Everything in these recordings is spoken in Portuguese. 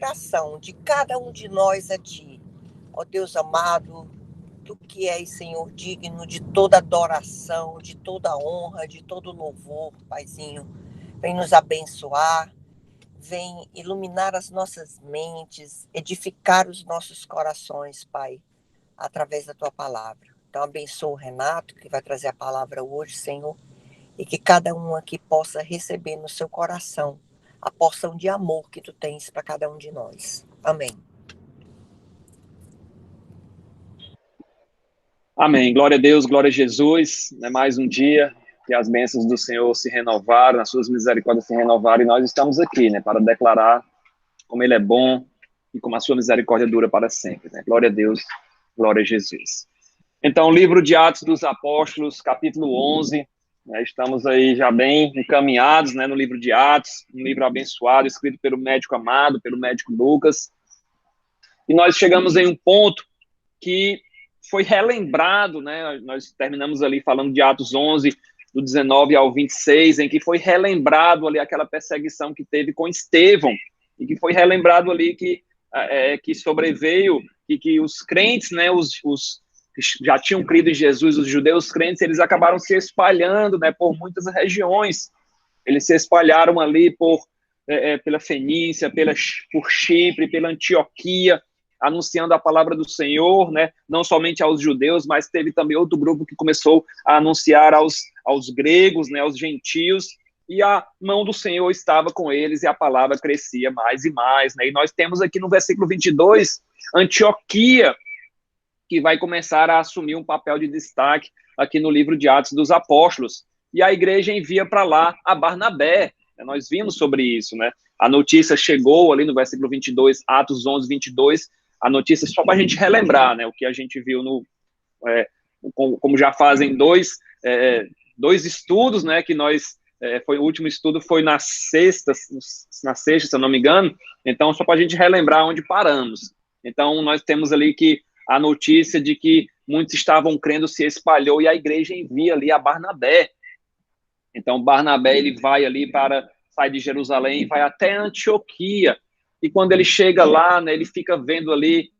oração de cada um de nós a Ti. Ó Deus amado, Tu que és, Senhor, digno de toda adoração, de toda honra, de todo louvor, Paizinho. Vem nos abençoar, vem iluminar as nossas mentes, edificar os nossos corações, Pai, através da Tua palavra. Então abençoa o Renato, que vai trazer a palavra hoje, Senhor, e que cada um aqui possa receber no seu coração a porção de amor que Tu tens para cada um de nós. Amém. Amém. Glória a Deus, glória a Jesus. É mais um dia que as bênçãos do Senhor se renovaram, as suas misericórdias se renovaram, e nós estamos aqui, para declarar como Ele é bom e como a sua misericórdia dura para sempre. Glória a Deus, glória a Jesus. Então, livro de Atos dos Apóstolos, capítulo 11, estamos aí já bem encaminhados, no livro de Atos, um livro abençoado, escrito pelo médico amado, pelo médico Lucas, e nós chegamos em um ponto que foi relembrado, nós terminamos ali falando de Atos 11, do 19 ao 26, em que foi relembrado ali aquela perseguição que teve com Estevão, e que foi relembrado ali que sobreveio, e que os crentes, os que já tinham crido em Jesus, os judeus crentes, eles acabaram se espalhando, por muitas regiões. Eles se espalharam ali pela Fenícia, por Chipre, pela Antioquia, anunciando a palavra do Senhor, não somente aos judeus, mas teve também outro grupo que começou a anunciar aos gregos, aos gentios, e a mão do Senhor estava com eles, e a palavra crescia mais e mais. E nós temos aqui no versículo 22, Antioquia, que vai começar a assumir um papel de destaque aqui no livro de Atos dos Apóstolos, e a igreja envia para lá a Barnabé. Nós vimos sobre isso, A notícia chegou ali no versículo 22, Atos 11, 22, a notícia só para a gente relembrar, o que a gente viu como já fazem dois estudos, que nós, o último estudo foi na sexta, se eu não me engano, então só para a gente relembrar onde paramos. Então nós temos ali que a notícia de que muitos estavam crendo se espalhou, e a igreja envia ali a Barnabé. Então Barnabé, ele vai ali sai de Jerusalém e vai até Antioquia, e quando ele chega lá, ele fica vendo ali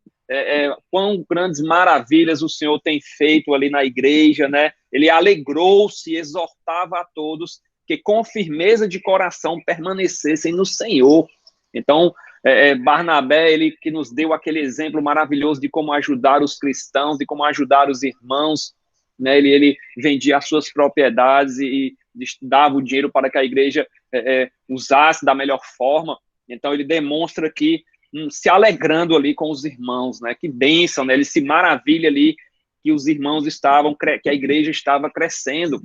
quão grandes maravilhas o Senhor tem feito ali na igreja, Ele alegrou-se, exortava a todos que com firmeza de coração permanecessem no Senhor. Então, Barnabé, ele que nos deu aquele exemplo maravilhoso de como ajudar os cristãos, de como ajudar os irmãos, ele vendia as suas propriedades e dava o dinheiro para que a igreja usasse da melhor forma. Então ele demonstra aqui se alegrando ali com os irmãos, que bênção, ele se maravilha ali que os irmãos que a igreja estava crescendo,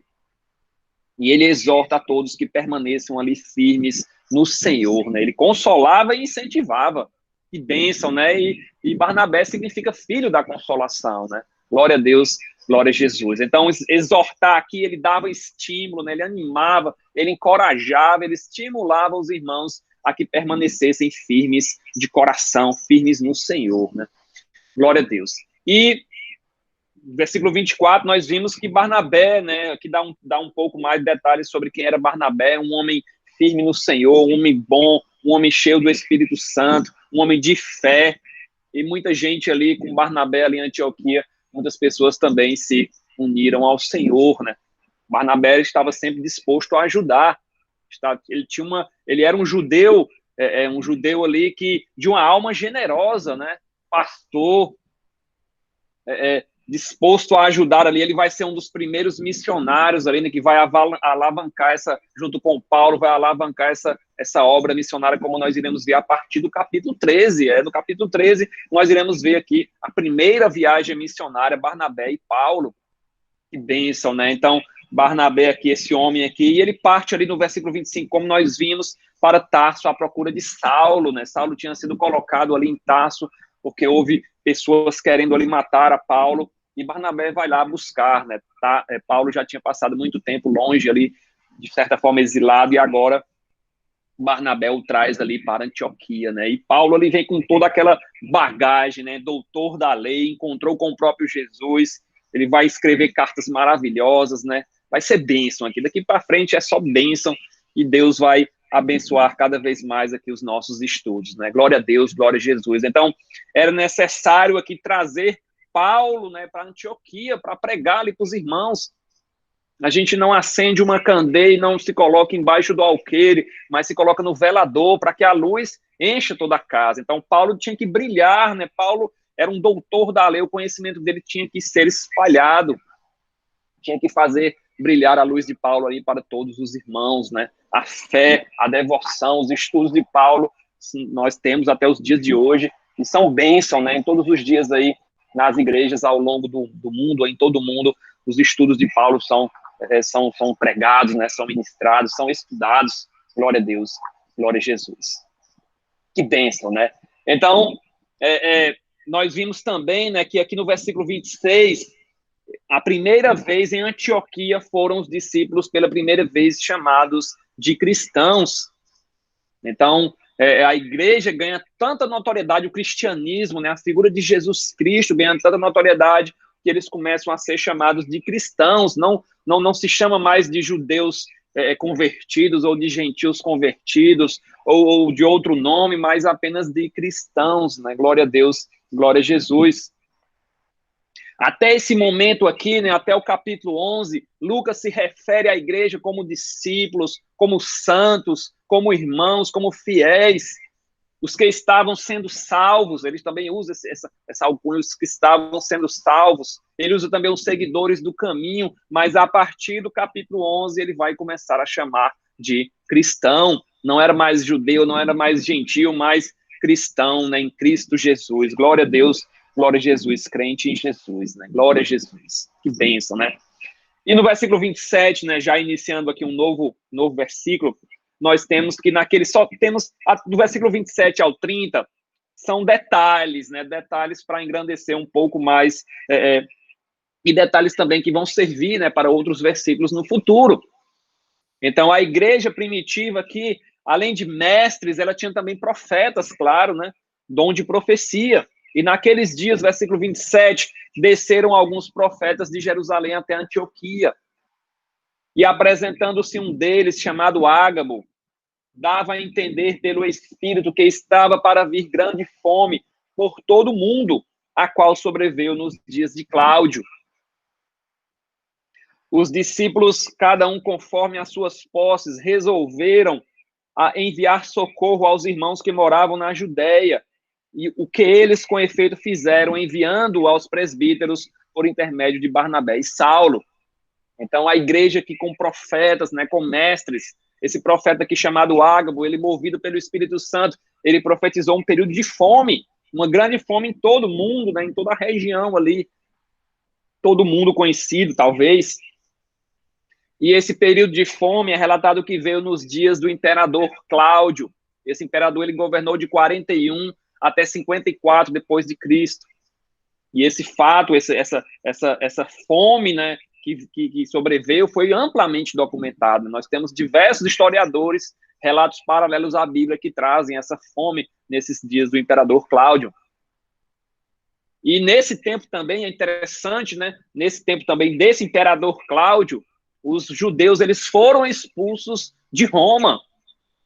e ele exorta a todos que permaneçam ali firmes no Senhor, Ele consolava e incentivava. Que bênção, E Barnabé significa filho da consolação, Glória a Deus, glória a Jesus. Então, exortar aqui, ele dava estímulo, Ele animava, ele encorajava, ele estimulava os irmãos a que permanecessem firmes de coração, firmes no Senhor, Glória a Deus. E versículo 24, nós vimos que Barnabé, que dá um pouco mais de detalhes sobre quem era Barnabé, um homem firme no Senhor, um homem bom, um homem cheio do Espírito Santo, um homem de fé, e muita gente ali com Barnabé ali em Antioquia, muitas pessoas também se uniram ao Senhor, Barnabé estava sempre disposto a ajudar, ele era um judeu, um judeu ali de uma alma generosa, pastor, disposto a ajudar ali. Ele vai ser um dos primeiros missionários ali, que vai alavancar junto com Paulo, vai alavancar essa obra missionária, como nós iremos ver a partir do capítulo 13. No capítulo 13, nós iremos ver aqui a primeira viagem missionária, Barnabé e Paulo. Que bênção, Então, Barnabé aqui, esse homem aqui, e ele parte ali no versículo 25, como nós vimos, para Tarso à procura de Saulo, Saulo tinha sido colocado ali em Tarso, porque houve pessoas querendo ali matar a Paulo, e Barnabé vai lá buscar, Paulo já tinha passado muito tempo longe ali, de certa forma exilado, e agora Barnabé o traz ali para Antioquia, E Paulo ali vem com toda aquela bagagem, Doutor da lei, encontrou com o próprio Jesus, ele vai escrever cartas maravilhosas, vai ser bênção aqui, daqui para frente é só bênção, e Deus vai abençoar cada vez mais aqui os nossos estudos, né? Glória a Deus, glória a Jesus. Então, era necessário aqui trazer Paulo, né, para Antioquia, para pregar ali para os irmãos. A gente não acende uma candeia e não se coloca embaixo do alqueire, mas se coloca no velador para que a luz encha toda a casa. Então, Paulo tinha que brilhar, né? Paulo era um doutor da lei, o conhecimento dele tinha que ser espalhado, tinha que fazer brilhar a luz de Paulo aí para todos os irmãos, né? A fé, a devoção, os estudos de Paulo, nós temos até os dias de hoje, e são bênção, né? Em todos os dias aí, nas igrejas ao longo do mundo, em todo o mundo, os estudos de Paulo são pregados, né? São ministrados, são estudados. Glória a Deus, glória a Jesus. Que bênção, né? Então, nós vimos também, né, que aqui no versículo 26, a primeira vez em Antioquia foram os discípulos pela primeira vez chamados de cristãos. Então, a igreja ganha tanta notoriedade, o cristianismo, né, a figura de Jesus Cristo ganha tanta notoriedade que eles começam a ser chamados de cristãos. Não se chama mais de judeus convertidos ou de gentios convertidos ou de outro nome, mas apenas de cristãos, né? Glória a Deus, glória a Jesus. Até esse momento aqui, né, até o capítulo 11, Lucas se refere à igreja como discípulos, como santos, como irmãos, como fiéis, os que estavam sendo salvos. Ele também usa essa alcunha, os que estavam sendo salvos. Ele usa também os seguidores do caminho, mas a partir do capítulo 11 ele vai começar a chamar de cristão. Não era mais judeu, não era mais gentio, mas cristão, né, em Cristo Jesus. Glória a Deus, glória a Jesus, crente em Jesus, né? Glória a Jesus. Que bênção, né? E no versículo 27, né, já iniciando aqui um novo versículo, nós temos que do versículo 27 ao 30, são detalhes, né, detalhes para engrandecer um pouco mais, e detalhes também que vão servir, né, para outros versículos no futuro. Então, a igreja primitiva aqui, além de mestres, ela tinha também profetas, claro, né, dom de profecia. E naqueles dias, versículo 27, desceram alguns profetas de Jerusalém até Antioquia. E apresentando-se um deles, chamado Ágabo, dava a entender pelo Espírito que estava para vir grande fome por todo o mundo, a qual sobreveio nos dias de Cláudio. Os discípulos, cada um conforme as suas posses, resolveram enviar socorro aos irmãos que moravam na Judéia. E o que eles, com efeito, fizeram, enviando aos presbíteros por intermédio de Barnabé e Saulo. Então, a igreja aqui com profetas, né, com mestres, esse profeta aqui chamado Ágabo, ele movido pelo Espírito Santo, ele profetizou um período de fome, uma grande fome em todo o mundo, né, em toda a região ali, todo mundo conhecido, talvez. E esse período de fome é relatado que veio nos dias do imperador Cláudio. Esse imperador, ele governou de 41 até 54 depois de Cristo. E esse fato, essa fome, né, que sobreveio foi amplamente documentado. Nós temos diversos historiadores, relatos paralelos à Bíblia que trazem essa fome nesses dias do imperador Cláudio. E nesse tempo também é interessante, né? Nesse tempo também desse imperador Cláudio, os judeus eles foram expulsos de Roma.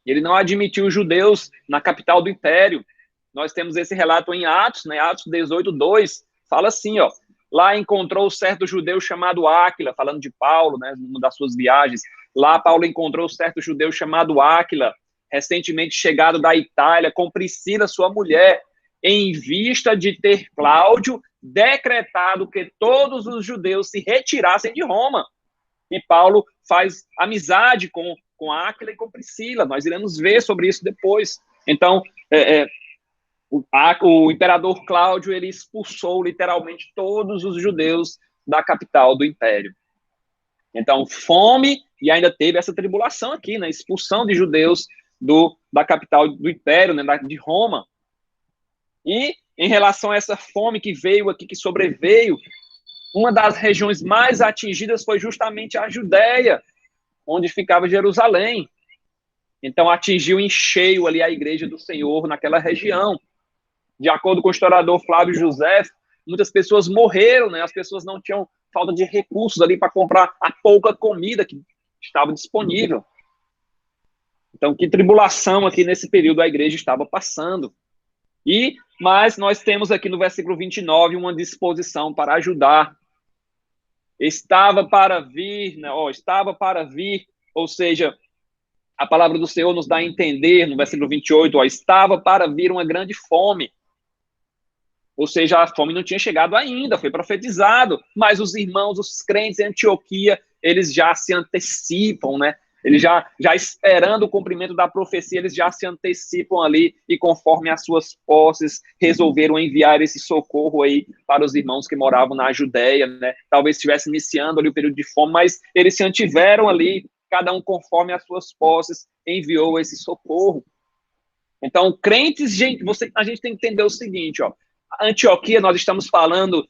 Ele não admitiu os judeus na capital do império. Nós temos esse relato em Atos, né? Atos 18:2, fala assim, ó: lá encontrou certo judeu chamado Áquila, falando de Paulo, né, numa das suas viagens. Lá Paulo encontrou certo judeu chamado Áquila, recentemente chegado da Itália, com Priscila, sua mulher, em vista de ter Cláudio decretado que todos os judeus se retirassem de Roma. E Paulo faz amizade com Áquila e com Priscila. Nós iremos ver sobre isso depois. Então, o imperador Cláudio, ele expulsou literalmente todos os judeus da capital do império. Então, fome, e ainda teve essa tribulação aqui, né? Expulsão de judeus da capital do império, né? De Roma. E em relação a essa fome que veio aqui, que sobreveio, uma das regiões mais atingidas foi justamente a Judéia, onde ficava Jerusalém. Então, atingiu em cheio ali a igreja do Senhor naquela região. De acordo com o historiador Flávio José, muitas pessoas morreram, né? As pessoas não tinham falta de recursos ali para comprar a pouca comida que estava disponível. Então, que tribulação aqui nesse período a igreja estava passando. Mas nós temos aqui no versículo 29 uma disposição para ajudar. Estava para vir, né? Estava para vir, ou seja, a palavra do Senhor nos dá a entender, no versículo 28, estava para vir uma grande fome. Ou seja, a fome não tinha chegado ainda, foi profetizado, mas os irmãos, os crentes em Antioquia, eles já se antecipam, né? Eles já esperando o cumprimento da profecia, eles já se antecipam ali e conforme as suas posses, resolveram enviar esse socorro aí para os irmãos que moravam na Judéia, né? Talvez estivesse iniciando ali o período de fome, mas eles se antiveram ali, cada um conforme as suas posses, enviou esse socorro. Então, crentes, a gente tem que entender o seguinte, ó. Antioquia, nós estamos falando,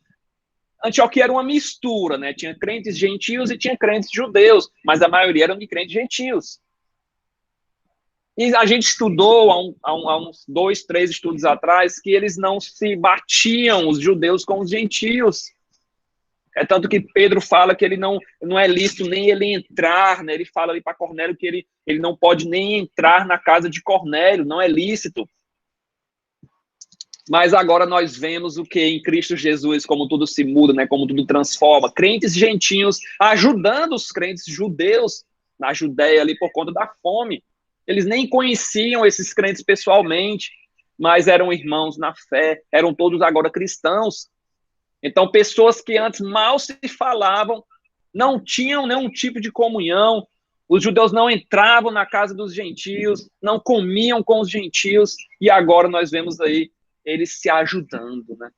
Antioquia era uma mistura, né? Tinha crentes gentios e tinha crentes judeus, mas a maioria eram de crentes gentios. E a gente estudou há uns 2, 3 estudos atrás que eles não se batiam, os judeus com os gentios. É tanto que Pedro fala que ele não é lícito nem ele entrar, né? Ele fala ali para Cornélio que ele não pode nem entrar na casa de Cornélio, não é lícito. Mas agora nós vemos o que em Cristo Jesus, como tudo se muda, né? Como tudo transforma. Crentes gentios ajudando os crentes judeus na Judéia ali por conta da fome. Eles nem conheciam esses crentes pessoalmente, mas eram irmãos na fé, eram todos agora cristãos. Então, pessoas que antes mal se falavam, não tinham nenhum tipo de comunhão, os judeus não entravam na casa dos gentios, não comiam com os gentios, e agora nós vemos aí eles se ajudando, né?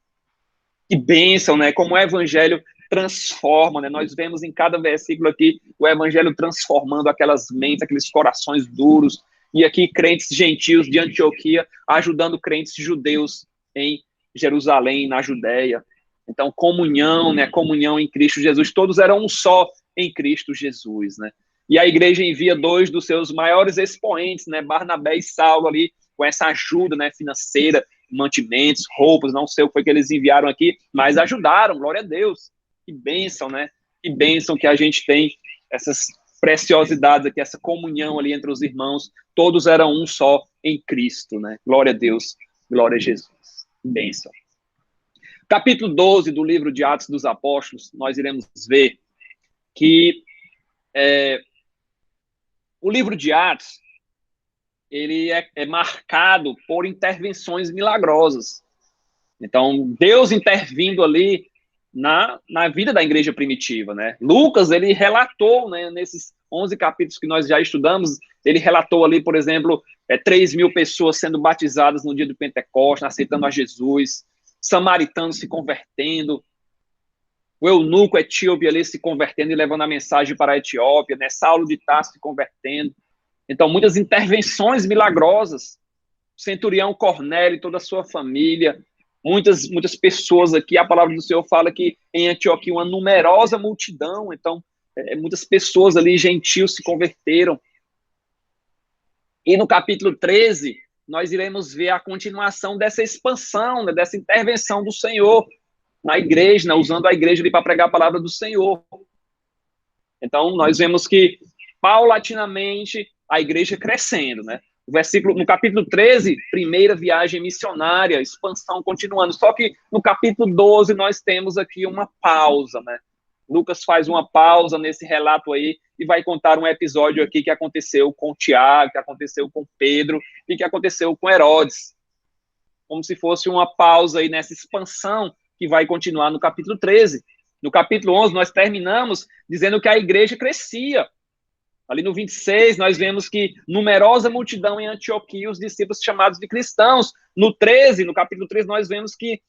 Que bênção, né? Como o evangelho transforma, né? Nós vemos em cada versículo aqui o evangelho transformando aquelas mentes, aqueles corações duros, e aqui crentes gentios de Antioquia ajudando crentes judeus em Jerusalém, na Judéia. Então, comunhão, né? Comunhão em Cristo Jesus. Todos eram um só em Cristo Jesus, né? E a igreja envia 2 dos seus maiores expoentes, né? Barnabé e Saulo ali, com essa ajuda, né? Financeira, mantimentos, roupas, não sei o que foi que eles enviaram aqui, mas ajudaram, glória a Deus. Que bênção, né? Que bênção que a gente tem essas preciosidades aqui, essa comunhão ali entre os irmãos. Todos eram um só em Cristo, né? Glória a Deus, glória a Jesus. Que bênção. Capítulo 12 do livro de Atos dos Apóstolos, nós iremos ver que o livro de Atos, ele é marcado por intervenções milagrosas. Então, Deus intervindo ali na vida da igreja primitiva, né? Lucas, ele relatou, né, nesses 11 capítulos que nós já estudamos, ele relatou ali, por exemplo, 3.000 pessoas sendo batizadas no dia do Pentecostes, aceitando a Jesus, samaritanos se convertendo, o eunuco etíope ali se convertendo e levando a mensagem para a Etiópia, né? Saulo de Tarso se convertendo. Então, muitas intervenções milagrosas. O centurião Cornélio e toda a sua família, muitas pessoas aqui, a palavra do Senhor fala que em Antioquia uma numerosa multidão, então, muitas pessoas ali, gentios, se converteram. E no capítulo 13, nós iremos ver a continuação dessa expansão, né, dessa intervenção do Senhor na igreja, né, usando a igreja ali para pregar a palavra do Senhor. Então, nós vemos que, paulatinamente, a igreja crescendo, né? No capítulo 13, primeira viagem missionária, expansão continuando. Só que no capítulo 12 nós temos aqui uma pausa, né? Lucas faz uma pausa nesse relato aí e vai contar um episódio aqui que aconteceu com Tiago, que aconteceu com Pedro e que aconteceu com Herodes. Como se fosse uma pausa aí nessa expansão que vai continuar no capítulo 13. No capítulo 11 nós terminamos dizendo que a igreja crescia. Ali no 26, nós vemos que numerosa multidão em Antioquia, os discípulos chamados de cristãos. No 13, no capítulo 13, nós vemos que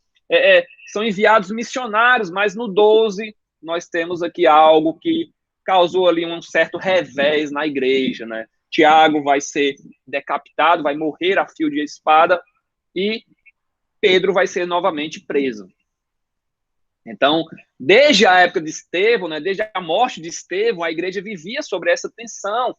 são enviados missionários, mas no 12, nós temos aqui algo que causou ali um certo revés na igreja, né? Tiago vai ser decapitado, vai morrer a fio de espada, e Pedro vai ser novamente preso. Então, desde a época de Estevão, né, desde a morte de Estevão, a igreja vivia sobre essa tensão.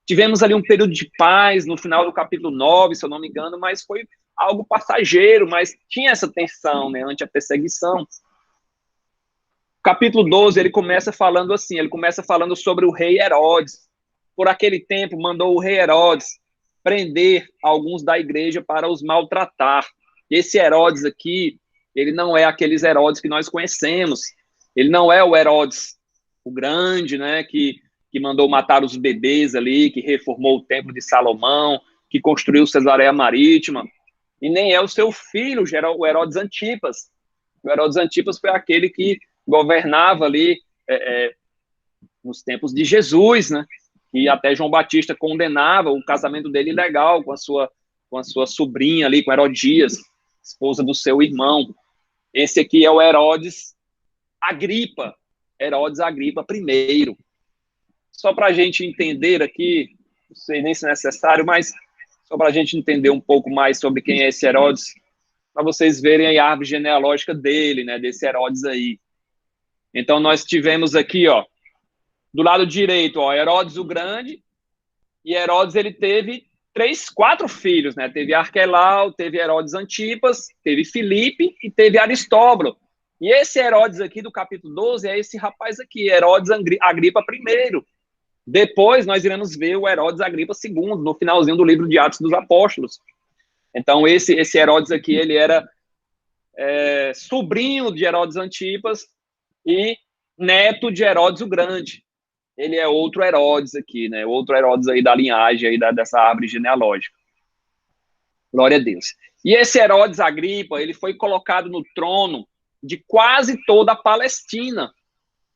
Tivemos ali um período de paz no final do capítulo 9, se eu não me engano, mas foi algo passageiro, mas tinha essa tensão, né, ante a perseguição. O capítulo 12, ele começa falando assim, ele começa falando sobre o rei Herodes. Por aquele tempo, mandou o rei Herodes prender alguns da igreja para os maltratar. Esse Herodes aqui, ele não é aqueles Herodes que nós conhecemos. Ele não é o Herodes, o grande, né, que mandou matar os bebês ali, que reformou o templo de Salomão, que construiu Cesareia Marítima. E nem é o seu filho, o Herodes Antipas. O Herodes Antipas foi aquele que governava ali nos tempos de Jesus, né? E até João Batista condenava o casamento dele ilegal com a sua sobrinha ali, com Herodias, esposa do seu irmão. Esse aqui é o Herodes Agripa I. Só para a gente entender aqui, não sei nem se é necessário, mas só para a gente entender um pouco mais sobre quem é esse Herodes, para vocês verem a árvore genealógica dele, né, desse Herodes aí. Então, nós tivemos aqui, ó, do lado direito, ó, Herodes o Grande, e Herodes, ele teve 4 filhos, né? Teve Arquelau, teve Herodes Antipas, teve Filipe e teve Aristóbulo. E esse Herodes aqui do capítulo 12 é esse rapaz aqui, Herodes Agripa I. Depois nós iremos ver o Herodes Agripa II, no finalzinho do livro de Atos dos Apóstolos. Então, esse Herodes aqui, ele era sobrinho de Herodes Antipas e neto de Herodes o Grande. Ele é outro Herodes aqui, né? Outro Herodes aí da linhagem aí dessa árvore genealógica. Glória a Deus. E esse Herodes Agripa, ele foi colocado no trono de quase toda a Palestina.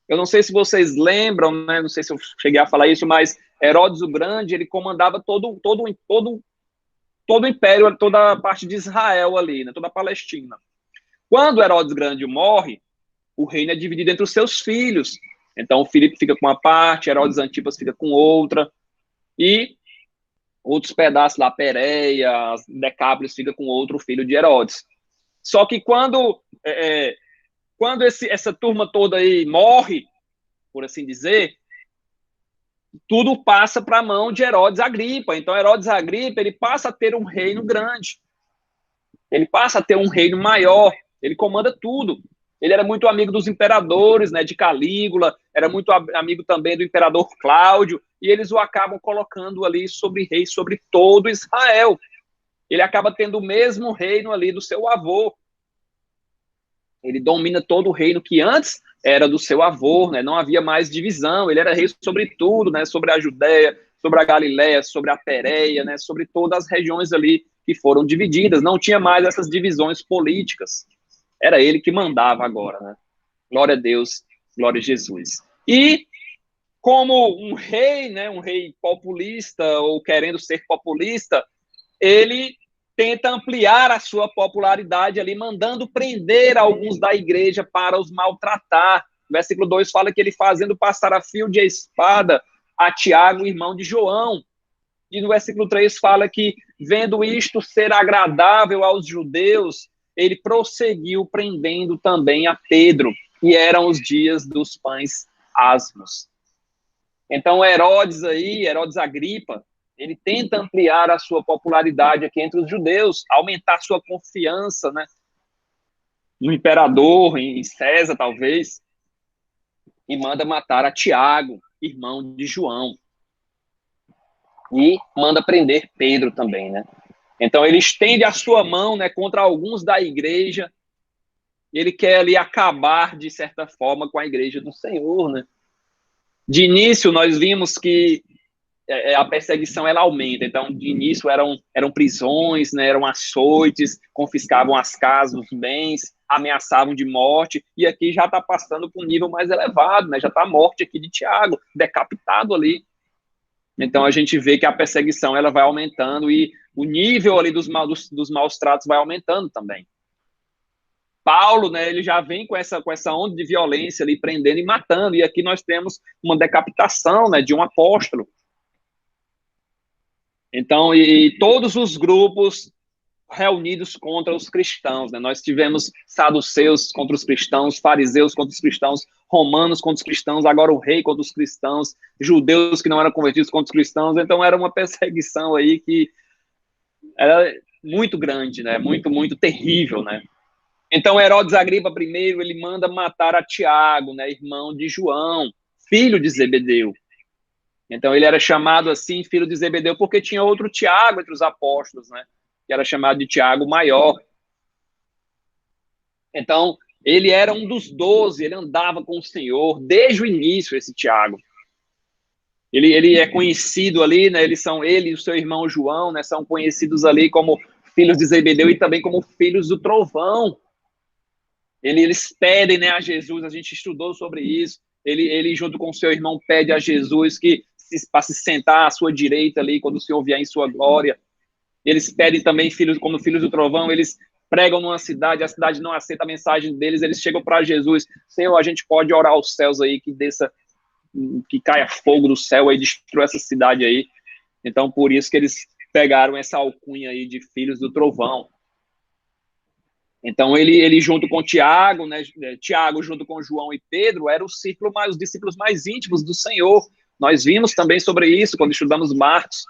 Eu não sei se vocês lembram, né? Não sei se eu cheguei a falar isso, mas Herodes o Grande, ele comandava todo o império, toda a parte de Israel ali, né? Toda a Palestina. Quando Herodes Grande morre, o reino é dividido entre os seus filhos. Então, o Filipe fica com uma parte, Herodes Antipas fica com outra, e outros pedaços lá, Pérea, Decápolis fica com outro filho de Herodes. Só que quando essa turma toda aí morre, por assim dizer, tudo passa para a mão de Herodes Agripa. Então, Herodes Agripa, ele passa a ter um reino grande. Ele passa a ter um reino maior. Ele comanda tudo. Ele era muito amigo dos imperadores, né, de Calígula, era muito amigo também do imperador Cláudio, e eles o acabam colocando ali rei sobre todo Israel. Ele acaba tendo o mesmo reino ali do seu avô. Ele domina todo o reino que antes era do seu avô, né? Não havia mais divisão, ele era rei sobre tudo, né? Sobre a Judéia, sobre a Galiléia, sobre a Pérea, né? Sobre todas as regiões ali que foram divididas, não tinha mais essas divisões políticas. Era ele que mandava agora, né? Glória a Deus, glória a Jesus. E como um rei, né, um rei populista ou querendo ser populista, ele tenta ampliar a sua popularidade ali, mandando prender alguns da igreja para os maltratar. O versículo 2 fala que ele fazendo passar a fio de espada a Tiago, irmão de João. E no versículo 3 fala que, vendo isto ser agradável aos judeus, ele prosseguiu prendendo também a Pedro, e eram os dias dos pães asmos. Então, Herodes Agripa, ele tenta ampliar a sua popularidade aqui entre os judeus, aumentar sua confiança, né, no imperador, em César, talvez, e manda matar a Tiago, irmão de João. E manda prender Pedro também, né? Então, ele estende a sua mão, né, contra alguns da igreja. Ele quer ali acabar, de certa forma, com a igreja do Senhor, né? De início, nós vimos que a perseguição ela aumenta. Então, de início, eram prisões, né, eram açoites, confiscavam as casas, os bens, ameaçavam de morte. E aqui já está passando para um nível mais elevado, né? Já está a morte aqui de Tiago, decapitado ali. Então, a gente vê que a perseguição ela vai aumentando e o nível ali dos maus tratos vai aumentando também. Paulo, né, ele já vem com essa onda de violência ali, prendendo e matando. E aqui nós temos uma decapitação, né, de um apóstolo. Então, e todos os grupos reunidos contra os cristãos, né? Nós tivemos saduceus contra os cristãos, fariseus contra os cristãos, romanos contra os cristãos, agora o rei contra os cristãos, judeus que não eram convertidos contra os cristãos. Então era uma perseguição aí que era muito grande, né? Muito, muito terrível, né? Então Herodes Agripa I, ele manda matar a Tiago, né? Irmão de João, filho de Zebedeu. Então, ele era chamado assim, filho de Zebedeu, porque tinha outro Tiago entre os apóstolos, né? Que era chamado de Tiago Maior. Então, ele era um dos 12, ele andava com o Senhor desde o início, esse Tiago. Ele é conhecido ali, né? Ele e o seu irmão João, né? São conhecidos ali como filhos de Zebedeu e também como filhos do trovão. Eles pedem, né, a Jesus, a gente estudou sobre isso. Ele junto com o seu irmão, pede a Jesus para se sentar à sua direita ali, quando o Senhor vier em sua glória. Eles pedem também, como filhos do trovão, eles pregam numa cidade, a cidade não aceita a mensagem deles, eles chegam para Jesus: Senhor, a gente pode orar aos céus aí, que caia fogo do céu aí, destrua essa cidade aí. Então, por isso que eles pegaram essa alcunha aí de filhos do trovão. Então, ele junto com Tiago, né? Tiago junto com João e Pedro, eram os discípulos mais íntimos do Senhor. Nós vimos também sobre isso quando estudamos Marcos,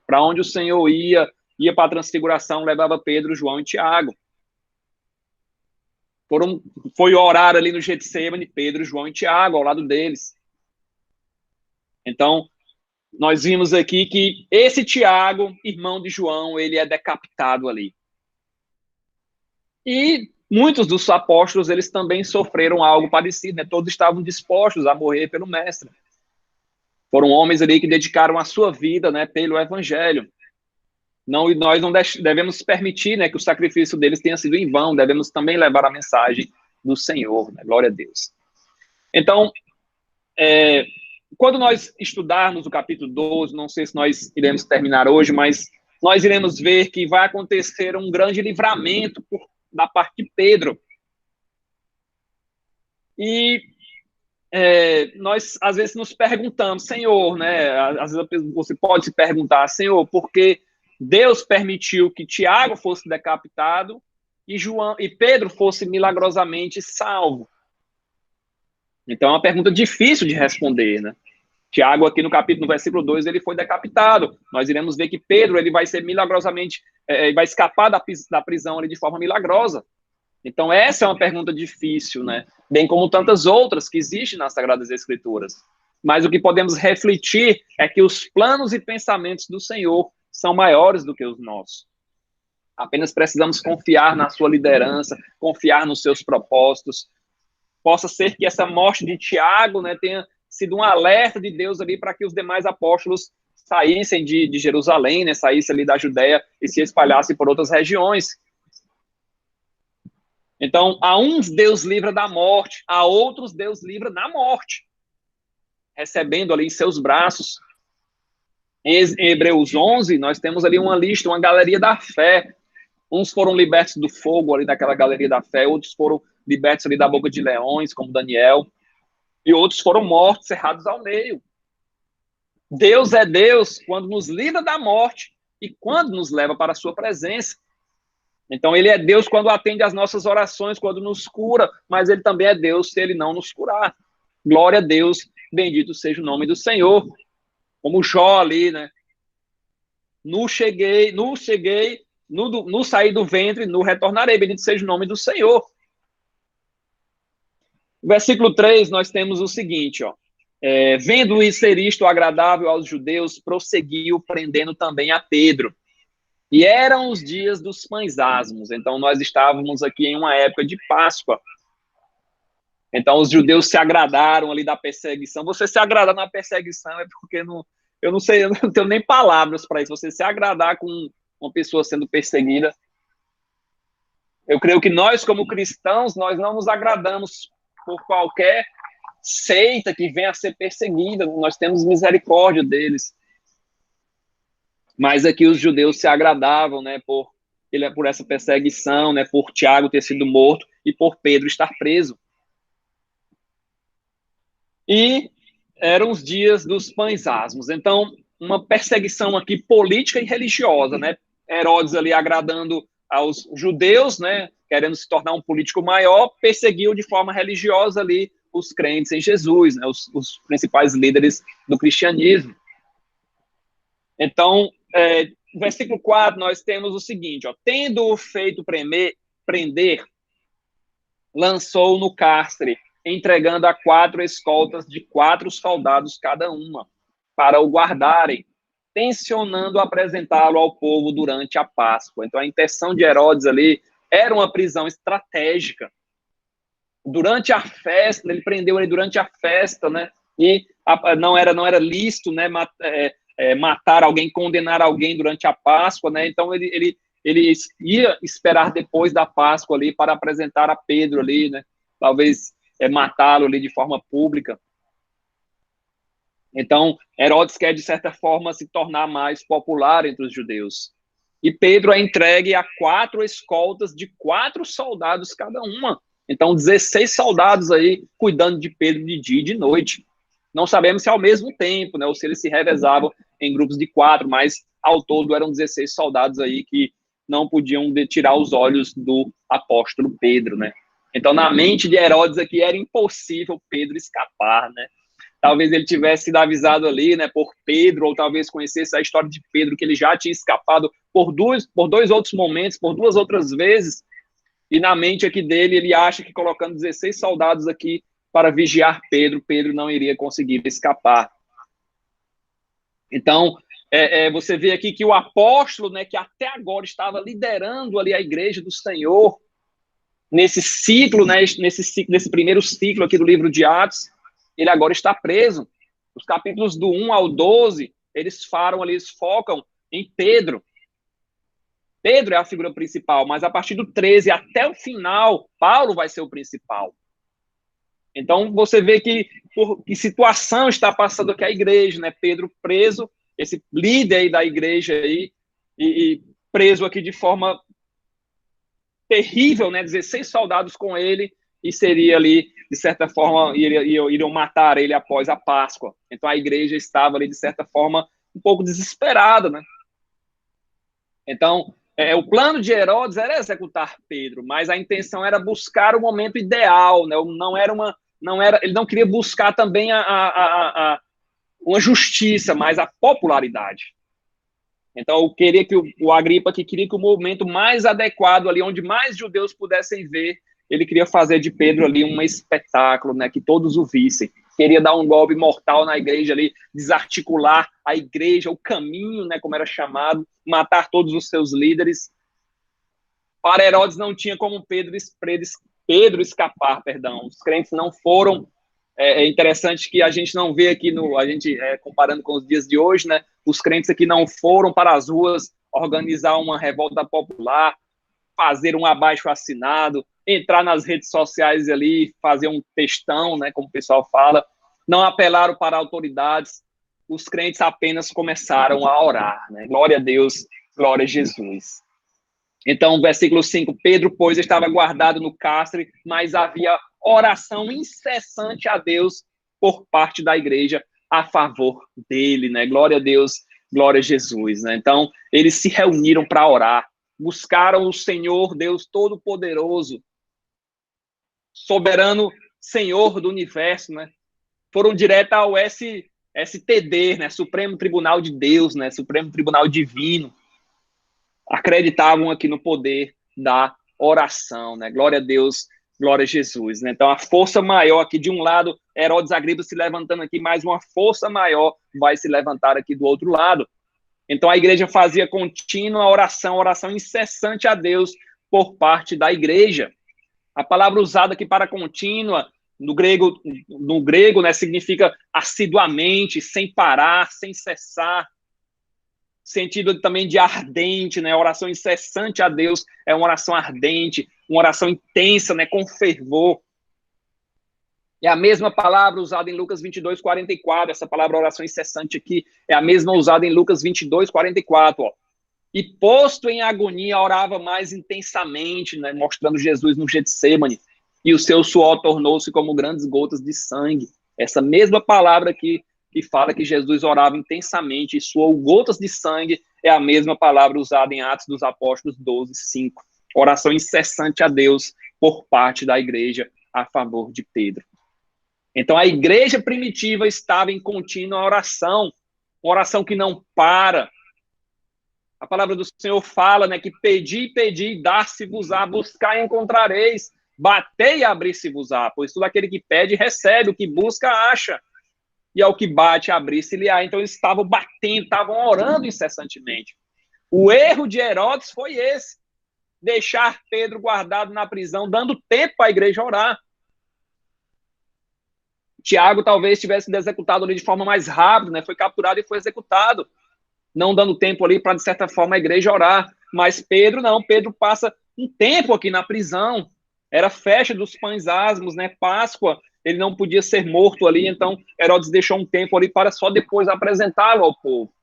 para onde o Senhor ia para a transfiguração, levava Pedro, João e Tiago. Foi orar ali no Getsemane, Pedro, João e Tiago, ao lado deles. Então, nós vimos aqui que esse Tiago, irmão de João, ele é decapitado ali. E muitos dos apóstolos, eles também sofreram algo parecido, né? Todos estavam dispostos a morrer pelo mestre. Foram homens ali que dedicaram a sua vida, né, pelo evangelho. E nós não devemos permitir, né, que o sacrifício deles tenha sido em vão, devemos também levar a mensagem do Senhor, né? Glória a Deus. Então, quando nós estudarmos o capítulo 12, não sei se nós iremos terminar hoje, mas nós iremos ver que vai acontecer um grande livramento da parte de Pedro. E nós, às vezes, nos perguntamos, Senhor, né? Às vezes você pode se perguntar, Senhor, por que Deus permitiu que Tiago fosse decapitado e Pedro fosse milagrosamente salvo? Então, é uma pergunta difícil de responder, né? Tiago, aqui no versículo 2, ele foi decapitado. Nós iremos ver que Pedro, ele vai ser milagrosamente, vai escapar da prisão ali de forma milagrosa. Então, essa é uma pergunta difícil, né? Bem como tantas outras que existem nas Sagradas Escrituras. Mas o que podemos refletir é que os planos e pensamentos do Senhor são maiores do que os nossos. Apenas precisamos confiar na sua liderança, confiar nos seus propósitos. Possa ser que essa morte de Tiago, né, tenha sido um alerta de Deus ali para que os demais apóstolos saíssem de Jerusalém, né, saíssem ali da Judéia e se espalhassem por outras regiões. Então, a uns Deus livra da morte, a outros Deus livra da morte, recebendo ali em seus braços. Em Hebreus 11, nós temos ali uma lista, uma galeria da fé. Uns foram libertos do fogo ali daquela galeria da fé, outros foram libertos ali da boca de leões, como Daniel, e outros foram mortos, cerrados ao meio. Deus é Deus quando nos livra da morte e quando nos leva para a sua presença. Então, ele é Deus quando atende às nossas orações, quando nos cura, mas ele também é Deus se ele não nos curar. Glória a Deus, bendito seja o nome do Senhor. Como Jó ali, né? No sair do ventre, no retornarei, bendito seja o nome do Senhor. Versículo 3, nós temos o seguinte, ó. Vendo ser isto agradável aos judeus, prosseguiu prendendo também a Pedro. E eram os dias dos pães asmos. Então, nós estávamos aqui em uma época de Páscoa. Então, os judeus se agradaram ali da perseguição. Você se agradar na perseguição é porque eu não sei, eu não tenho nem palavras para isso. Você se agradar com uma pessoa sendo perseguida. Eu creio que nós, como cristãos, nós não nos agradamos por qualquer seita que venha a ser perseguida. Nós temos misericórdia deles. Mas aqui os judeus se agradavam, né, por essa perseguição, né, por Tiago ter sido morto e por Pedro estar preso. E eram os dias dos pães asmos. Então, uma perseguição aqui política e religiosa, né? Herodes ali agradando aos judeus, né, querendo se tornar um político maior, perseguiu de forma religiosa ali os crentes em Jesus, né, os principais líderes do cristianismo. Então, no versículo 4, nós temos o seguinte, ó, tendo-o feito prender, lançou no cárcere, entregando a 4 escoltas de 4 soldados cada uma. para o guardarem, tensionando apresentá-lo ao povo durante a Páscoa. Então, a intenção de Herodes ali era uma prisão estratégica. Durante a festa, ele prendeu ele durante a festa, né? E não era lícito, né, matar alguém, condenar alguém durante a Páscoa, né? Então ele ia esperar depois da Páscoa ali para apresentar a Pedro ali, né? Talvez matá-lo ali de forma pública. Então Herodes quer de certa forma se tornar mais popular entre os judeus. E Pedro é entregue a 4 escoltas de 4 soldados cada uma. Então 16 soldados aí cuidando de Pedro de dia e de noite. Não sabemos se ao mesmo tempo, né, ou se eles se revezavam em grupos de 4, mas ao todo eram 16 soldados aí que não podiam tirar os olhos do apóstolo Pedro, né? Então, na mente de Herodes aqui, era impossível Pedro escapar, né? Talvez ele tivesse sido avisado ali, né, por Pedro, ou talvez conhecesse a história de Pedro, que ele já tinha escapado por dois outros momentos, por 2 outras vezes, e na mente aqui dele, ele acha que colocando 16 soldados aqui para vigiar Pedro, Pedro não iria conseguir escapar. Então, você vê aqui que o apóstolo, né, que até agora estava liderando ali a igreja do Senhor, nesse ciclo, né, nesse primeiro ciclo aqui do livro de Atos, ele agora está preso. Os capítulos do 1 ao 12, eles focam em Pedro. Pedro é a figura principal, mas a partir do 13 até o final, Paulo vai ser o principal. Então, você vê que situação está passando aqui a igreja, né? Pedro preso, esse líder aí da igreja aí, e preso aqui de forma terrível, né? 16 soldados com ele, e seria ali, de certa forma, iriam matar ele após a Páscoa. Então, a igreja estava ali, de certa forma, um pouco desesperada, né? Então, o plano de Herodes era executar Pedro, mas a intenção era buscar o momento ideal, né? Ele não queria buscar também uma justiça, mas a popularidade. Então, eu queria que o Agripa que queria que o momento mais adequado ali, onde mais judeus pudessem ver, ele queria fazer de Pedro ali um espetáculo, né? Que todos o vissem. Queria dar um golpe mortal na igreja ali, desarticular a igreja, o caminho, né, como era chamado, matar todos os seus líderes. Para Herodes não tinha como Pedro escapar, perdão. Os crentes não foram. É interessante que a gente não vê aqui, comparando com os dias de hoje, né, os crentes aqui não foram para as ruas organizar uma revolta popular, fazer um abaixo-assinado, entrar nas redes sociais ali, fazer um textão, né, como o pessoal fala, não apelaram para autoridades, os crentes apenas começaram a orar, né? Glória a Deus, glória a Jesus. Então, versículo 5, Pedro, pois, estava guardado no cárcere, mas havia oração incessante a Deus por parte da igreja a favor dele, né? Glória a Deus, glória a Jesus, né? Então, eles se reuniram para orar, buscaram o Senhor, Deus Todo-Poderoso, soberano Senhor do universo, né? Foram direto ao STD, né? Supremo Tribunal de Deus, né? Supremo Tribunal Divino. Acreditavam aqui no poder da oração, né? Glória a Deus, glória a Jesus, né? Então, a força maior aqui, de um lado, Herodes Agripa se levantando aqui, mais uma força maior vai se levantar aqui do outro lado. Então, a igreja fazia contínua oração incessante a Deus por parte da igreja. A palavra usada aqui para contínua, no grego, né, significa assiduamente, sem parar, sem cessar. Sentido também de ardente, né? Oração incessante a Deus é uma oração ardente, uma oração intensa, né? Com fervor. É a mesma palavra usada em Lucas 22, 44. Essa palavra oração incessante aqui é a mesma usada em Lucas 22, 44. Ó. E posto em agonia, orava mais intensamente, né? Mostrando Jesus no Getsêmani. E o seu suor tornou-se como grandes gotas de sangue. Essa mesma palavra aqui que fala que Jesus orava intensamente e suou gotas de sangue, é a mesma palavra usada em Atos dos Apóstolos 12, 5. Oração incessante a Deus por parte da igreja a favor de Pedro. Então, a igreja primitiva estava em contínua oração, uma oração que não para. A palavra do Senhor fala, né, que pedi, dar-se-vos-á, buscar e encontrareis, batei e abrir-se-vos-á, pois todo aquele que pede, recebe, o que busca, acha. e ao que bate, abrir-se-lhe-á. Então, eles estavam batendo, estavam orando incessantemente. O erro de Herodes foi esse, deixar Pedro guardado na prisão, dando tempo para a igreja orar. Tiago talvez tivesse sido executado ali de forma mais rápida, né? Foi capturado e foi executado, não dando tempo ali para, de certa forma, a igreja orar. Mas Pedro não, Pedro passa um tempo aqui na prisão. Era festa dos pães asmos, né? Páscoa, ele não podia ser morto ali, então Herodes deixou um tempo ali para só depois apresentá-lo ao povo.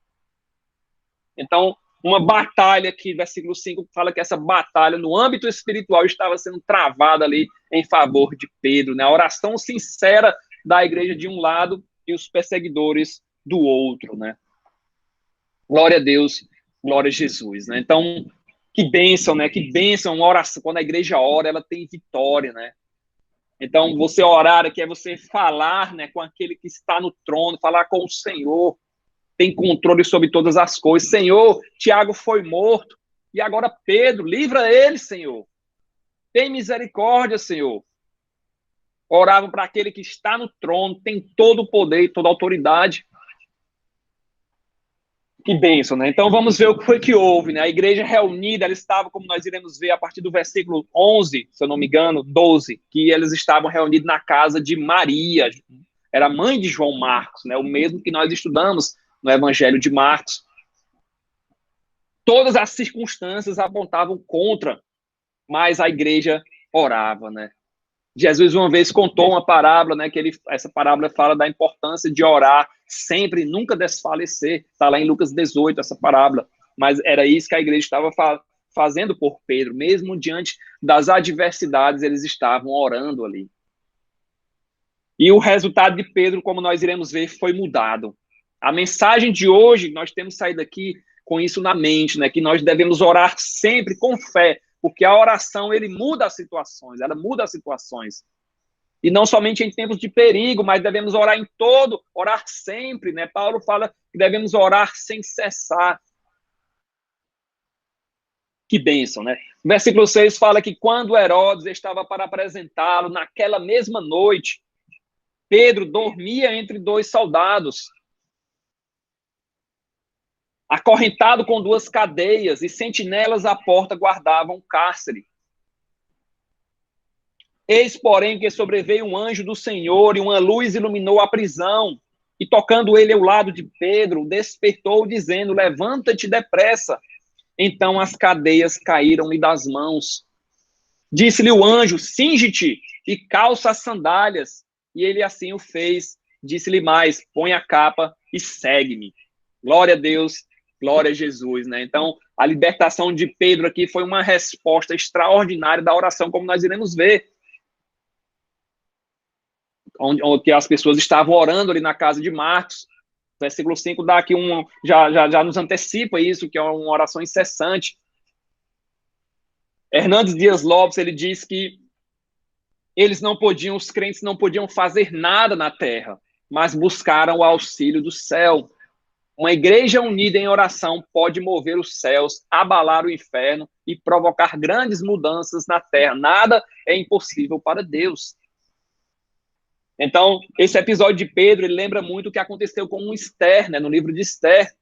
Então, uma batalha que, versículo 5, fala que essa batalha no âmbito espiritual estava sendo travada ali em favor de Pedro, né? A oração sincera da igreja de um lado e os perseguidores do outro, né? Glória a Deus, glória a Jesus, né? Então, que bênção, né? Que bênção, uma oração, quando a igreja ora, ela tem vitória, né? Então, você orar aqui é você falar, né, com aquele que está no trono, falar com o Senhor, tem controle sobre todas as coisas. Senhor, Tiago foi morto, e agora Pedro, livra ele, Senhor. Tem misericórdia, Senhor. Oravam para aquele que está no trono, tem todo o poder e toda a autoridade. Que bênção, né? Então vamos ver o que foi que houve, né? A igreja reunida, ela estava, como nós iremos ver a partir do versículo 11, se eu não me engano, 12, que eles estavam reunidos na casa de Maria, era mãe de João Marcos, né? O mesmo que nós estudamos no Evangelho de Marcos. Todas as circunstâncias apontavam contra, mas a igreja orava, né? Jesus uma vez contou uma parábola, né, essa parábola fala da importância de orar sempre, nunca desfalecer. Está lá em Lucas 18, essa parábola. Mas era isso que a igreja estava fazendo por Pedro. Mesmo diante das adversidades, eles estavam orando ali. E o resultado de Pedro, como nós iremos ver, foi mudado. A mensagem de hoje, nós temos saído daqui com isso na mente, né, que nós devemos orar sempre com fé, porque a oração, ele muda as situações, ela muda as situações. E não somente em tempos de perigo, mas devemos orar em todo, orar sempre, né? Paulo fala que devemos orar sem cessar. Que bênção, né? O versículo 6 fala que quando Herodes estava para apresentá-lo, naquela mesma noite, Pedro dormia entre dois soldados, acorrentado com duas cadeias, e sentinelas à porta guardavam o cárcere. Eis, porém, que sobreveio um anjo do Senhor, e uma luz iluminou a prisão, e tocando ele ao lado de Pedro, despertou, dizendo, levanta-te depressa. Então as cadeias caíram-lhe das mãos. Disse-lhe o anjo, cinge-te e calça as sandálias. E ele assim o fez. Disse-lhe mais, põe a capa e segue-me. Glória a Deus, glória a Jesus, né? Então, a libertação de Pedro aqui foi uma resposta extraordinária da oração, como nós iremos ver. Onde as pessoas estavam orando ali na casa de Marcos. Versículo 5 dá aqui já nos antecipa isso, que é uma oração incessante. Hernandes Dias Lopes, ele diz que os crentes não podiam fazer nada na terra, mas buscaram o auxílio do céu. Uma igreja unida em oração pode mover os céus, abalar o inferno e provocar grandes mudanças na terra. Nada é impossível para Deus. Então, esse episódio de Pedro, ele lembra muito o que aconteceu com Esther, né, no livro de Esther.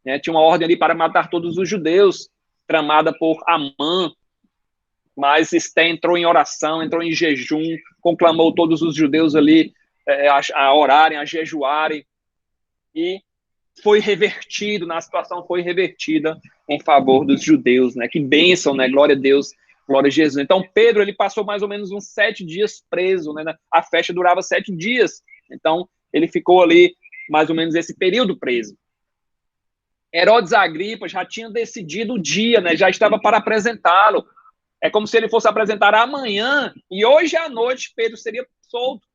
Né, tinha uma ordem ali para matar todos os judeus, tramada por Amã, mas Esther entrou em oração, entrou em jejum, conclamou todos os judeus ali a orarem, a jejuarem, e foi revertido, a situação foi revertida em favor dos judeus, né? Que bênção, né? Glória a Deus, glória a Jesus. Então, Pedro, ele passou mais ou menos uns 7 dias preso, né? A festa durava 7 dias, então ele ficou ali mais ou menos esse período preso. Herodes Agripa já tinha decidido o dia, né? Já estava para apresentá-lo. É como se ele fosse apresentar amanhã, e hoje à noite Pedro seria solto.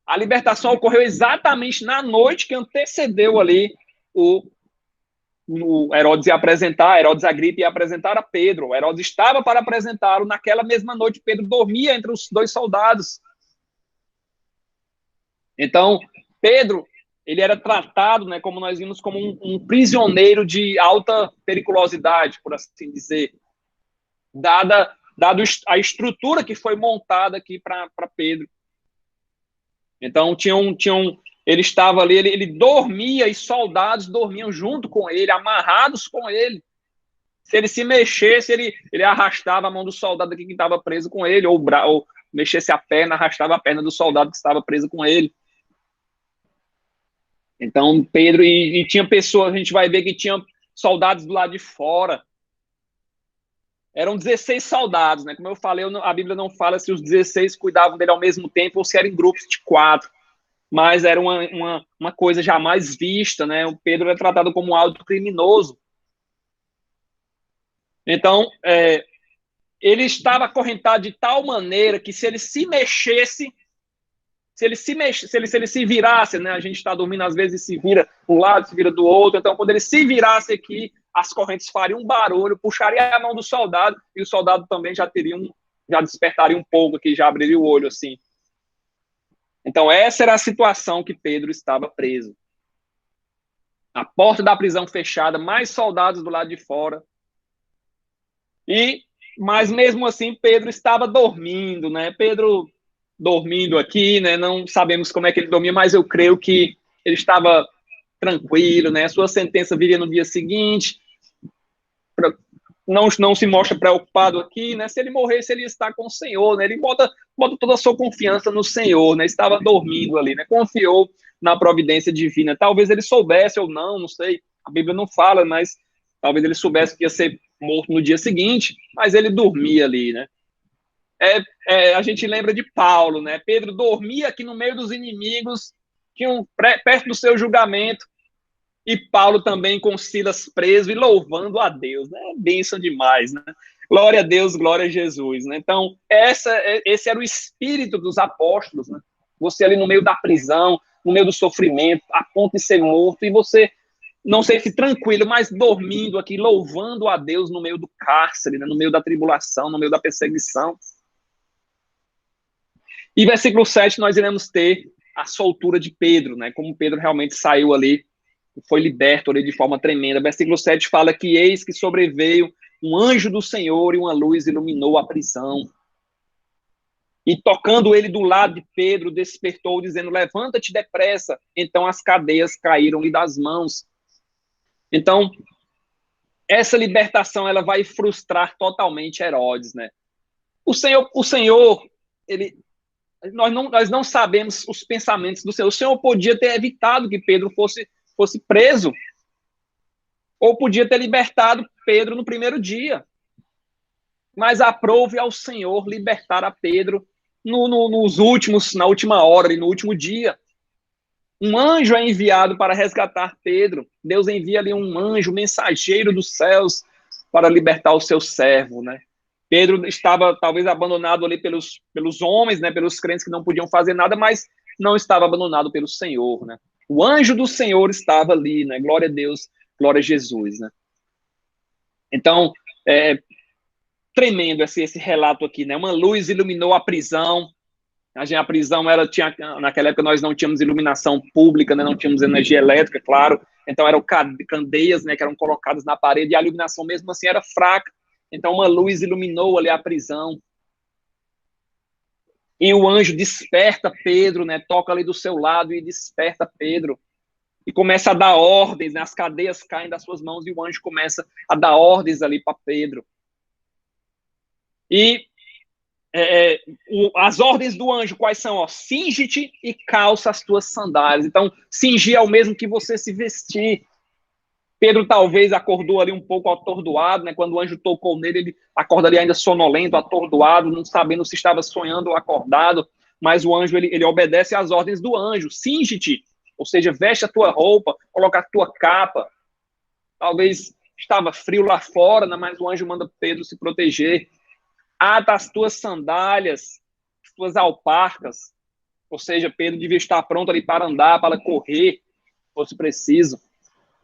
A libertação ocorreu exatamente na noite que antecedeu ali o Herodes ia apresentar, Herodes Agripa ia apresentar a Pedro. O Herodes estava para apresentá-lo. Naquela mesma noite, Pedro dormia entre os dois soldados. Então, Pedro, ele era tratado, né, como nós vimos, como um prisioneiro de alta periculosidade, por assim dizer, dado a estrutura que foi montada aqui para Pedro. Então, ele estava ali, ele dormia e soldados dormiam junto com ele, amarrados com ele. Se ele se mexesse, ele arrastava a mão do soldado aqui que estava preso com ele, ou mexesse a perna, arrastava a perna do soldado que estava preso com ele. Então, Pedro, e tinha pessoas, a gente vai ver que tinha soldados do lado de fora. Eram 16 soldados, né? Como eu falei, a Bíblia não fala se os 16 cuidavam dele ao mesmo tempo ou se eram em grupos de 4. Mas era uma coisa jamais vista, né? O Pedro é tratado como alto criminoso. Então, ele estava acorrentado de tal maneira que se ele se mexesse, se ele se virasse, né? A gente está dormindo, às vezes se vira de um lado, se vira do outro. Então, quando ele se virasse aqui, as correntes fariam um barulho, puxaria a mão do soldado, e o soldado também já despertaria um pouco aqui, já abriria o olho assim. Então, essa era a situação que Pedro estava preso. A porta da prisão fechada, mais soldados do lado de fora. Mas mesmo assim, Pedro estava dormindo, né? Pedro dormindo aqui, né? Não sabemos como é que ele dormia, mas eu creio que ele estava tranquilo, né? A sua sentença viria no dia seguinte. Não se mostra preocupado aqui, né? Se ele morresse, ele está com o Senhor, né? Ele bota toda a sua confiança no Senhor, né? Estava dormindo ali, né? Confiou na providência divina. Talvez ele soubesse ou não sei. A Bíblia não fala, mas talvez ele soubesse que ia ser morto no dia seguinte, mas ele dormia ali, né? A gente lembra de Paulo, né? Pedro dormia aqui no meio dos inimigos, perto do seu julgamento, e Paulo também com Silas preso e louvando a Deus, né? Bênção demais, né? Glória a Deus, glória a Jesus, né? Então, esse era o espírito dos apóstolos, né? Você ali no meio da prisão, no meio do sofrimento, a ponto de ser morto, e você, não sei se tranquilo, mas dormindo aqui, louvando a Deus no meio do cárcere, né? No meio da tribulação, no meio da perseguição. E versículo 7, nós iremos ter a soltura de Pedro, né? Como Pedro realmente saiu ali, foi liberto ali de forma tremenda. Versículo 7 fala que eis que sobreveio um anjo do Senhor e uma luz iluminou a prisão. E tocando ele do lado de Pedro, despertou, dizendo, levanta-te depressa. Então as cadeias caíram-lhe das mãos. Então, essa libertação, ela vai frustrar totalmente Herodes, né? O Senhor, nós não sabemos os pensamentos do Senhor. O Senhor podia ter evitado que Pedro fosse preso, ou podia ter libertado Pedro no primeiro dia. Mas aprove ao Senhor libertar a Pedro na última hora e no último dia. Um anjo é enviado para resgatar Pedro. Deus envia ali um anjo, mensageiro dos céus, para libertar o seu servo, né? Pedro estava talvez abandonado ali pelos homens, né? Pelos crentes que não podiam fazer nada, mas não estava abandonado pelo Senhor, né? O anjo do Senhor estava ali, né? Glória a Deus, glória a Jesus, né? Então, tremendo esse relato aqui, né? Uma luz iluminou a prisão. A prisão, naquela época nós não tínhamos iluminação pública, né? Não tínhamos energia elétrica, claro. Então eram candeias, né? Que eram colocadas na parede e a iluminação mesmo assim era fraca. Então uma luz iluminou ali a prisão. E o anjo desperta Pedro, né? Toca ali do seu lado e desperta Pedro. E começa a dar ordens, né? As cadeias caem das suas mãos e o anjo começa a dar ordens ali para Pedro. E as ordens do anjo, quais são? Cinge-te e calça as tuas sandálias. Então, cingir é o mesmo que você se vestir. Pedro talvez acordou ali um pouco atordoado, né? Quando o anjo tocou nele, ele acorda ali ainda sonolento, atordoado, não sabendo se estava sonhando ou acordado. Mas o anjo, ele obedece às ordens do anjo. Cinge-te, ou seja, veste a tua roupa, coloca a tua capa. Talvez estava frio lá fora, né? Mas o anjo manda Pedro se proteger. Ata as tuas sandálias, as tuas alparcas. Ou seja, Pedro devia estar pronto ali para andar, para correr, se fosse preciso.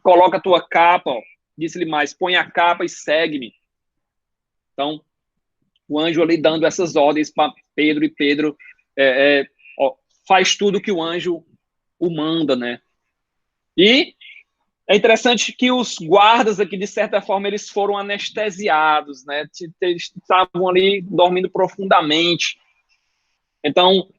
Coloca a tua capa, disse-lhe mais, põe a capa e segue-me. Então, o anjo ali dando essas ordens para Pedro, e Pedro faz tudo que o anjo o manda, né? E é interessante que os guardas aqui, de certa forma, eles foram anestesiados, né? Eles estavam ali dormindo profundamente. Então,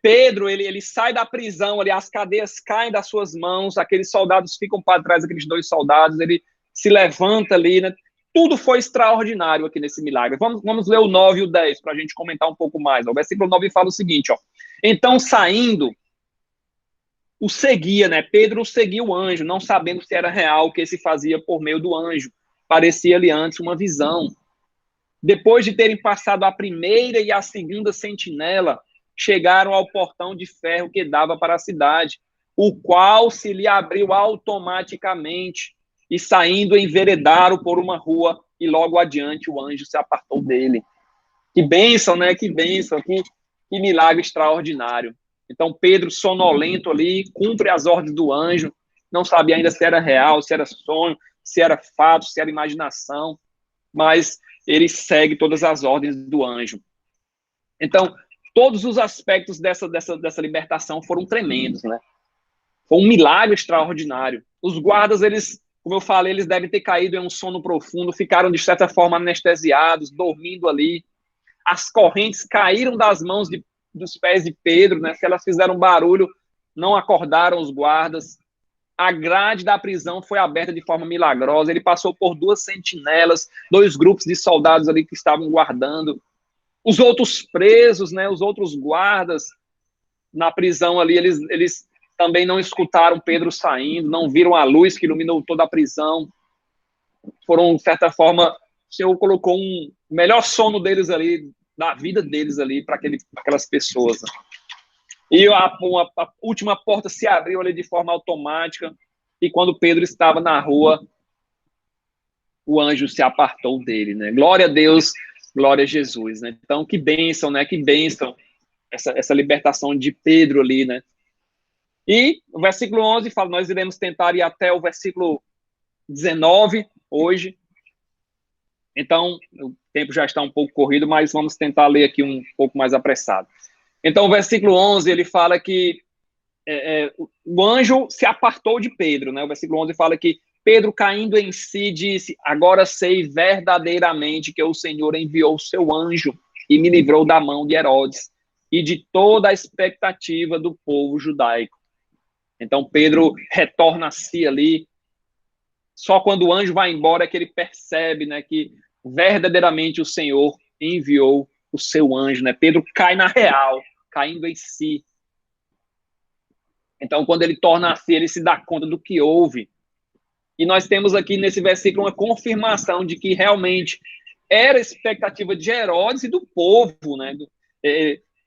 Pedro, ele sai da prisão ali, as cadeias caem das suas mãos, aqueles soldados ficam para trás, aqueles 2 soldados, ele se levanta ali, né? Tudo foi extraordinário aqui nesse milagre. Vamos ler o 9 e o 10 para a gente comentar um pouco mais. O versículo 9 fala o seguinte, ó. Então, saindo, o seguia, né? Pedro seguia o anjo, não sabendo se era real o que se fazia por meio do anjo. Parecia-lhe antes uma visão. Depois de terem passado a primeira e a segunda sentinela, chegaram ao portão de ferro que dava para a cidade, o qual se lhe abriu automaticamente, e saindo enveredaram por uma rua, e logo adiante o anjo se apartou dele. Que bênção, né? Que bênção, que milagre extraordinário. Então Pedro, sonolento ali, cumpre as ordens do anjo, não sabia ainda se era real, se era sonho, se era fato, se era imaginação, mas ele segue todas as ordens do anjo. Então, todos os aspectos dessa libertação foram tremendos, né? Foi um milagre extraordinário. Os guardas, eles, como eu falei, eles devem ter caído em um sono profundo, ficaram, de certa forma, anestesiados, dormindo ali. As correntes caíram das mãos dos pés de Pedro, né? Se elas fizeram barulho, não acordaram os guardas. A grade da prisão foi aberta de forma milagrosa. Ele passou por 2 sentinelas, 2 grupos de soldados ali que estavam guardando. Os outros presos, né, os outros guardas na prisão ali, eles também não escutaram Pedro saindo, não viram a luz que iluminou toda a prisão. Foram, de certa forma, o Senhor colocou um melhor sono deles ali, da vida deles ali, para aquelas pessoas. E a última porta se abriu ali de forma automática, e quando Pedro estava na rua, o anjo se apartou dele, né? Glória a Deus, glória a Jesus, né? Então, que bênção, né? Que bênção essa libertação de Pedro ali, né? E o versículo 11 fala, nós iremos tentar ir até o versículo 19 hoje. Então, o tempo já está um pouco corrido, mas vamos tentar ler aqui um pouco mais apressado. Então, o versículo 11, ele fala que o anjo se apartou de Pedro, né? O versículo 11 fala que Pedro, caindo em si, disse, agora sei verdadeiramente que o Senhor enviou o seu anjo e me livrou da mão de Herodes e de toda a expectativa do povo judaico. Então, Pedro retorna a si ali. Só quando o anjo vai embora é que ele percebe, né, que verdadeiramente o Senhor enviou o seu anjo, né? Pedro cai na real, caindo em si. Então, quando ele torna a si, ele se dá conta do que houve. E nós temos aqui nesse versículo uma confirmação de que realmente era a expectativa de Herodes e do povo, né?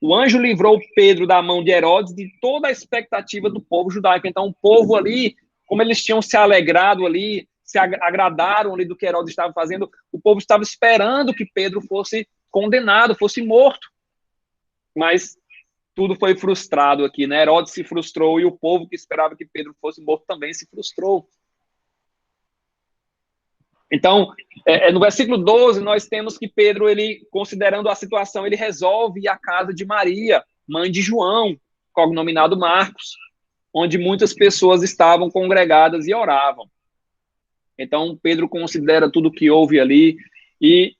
O anjo livrou Pedro da mão de Herodes de toda a expectativa do povo judaico. Então, o povo ali, como eles tinham se alegrado ali, se agradaram ali do que Herodes estava fazendo, o povo estava esperando que Pedro fosse condenado, fosse morto. Mas tudo foi frustrado aqui, né? Herodes se frustrou e o povo que esperava que Pedro fosse morto também se frustrou. Então, no versículo 12, nós temos que Pedro, ele, considerando a situação, ele resolve ir à casa de Maria, mãe de João, cognominado Marcos, onde muitas pessoas estavam congregadas e oravam. Então, Pedro considera tudo o que houve ali e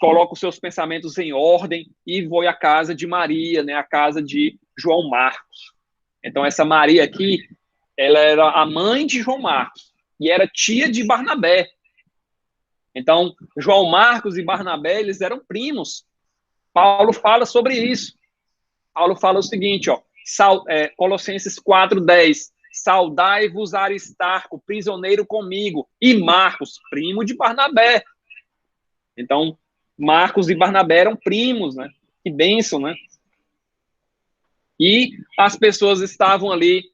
coloca os seus pensamentos em ordem e foi à casa de Maria, né, a casa de João Marcos. Então, essa Maria aqui, ela era a mãe de João Marcos e era tia de Barnabé. Então, João Marcos e Barnabé, eles eram primos. Paulo fala sobre isso. Paulo fala o seguinte, ó, Colossenses 4:10, saudai-vos Aristarco, prisioneiro comigo, e Marcos, primo de Barnabé. Então, Marcos e Barnabé eram primos, né? Que bênção, né? E as pessoas estavam ali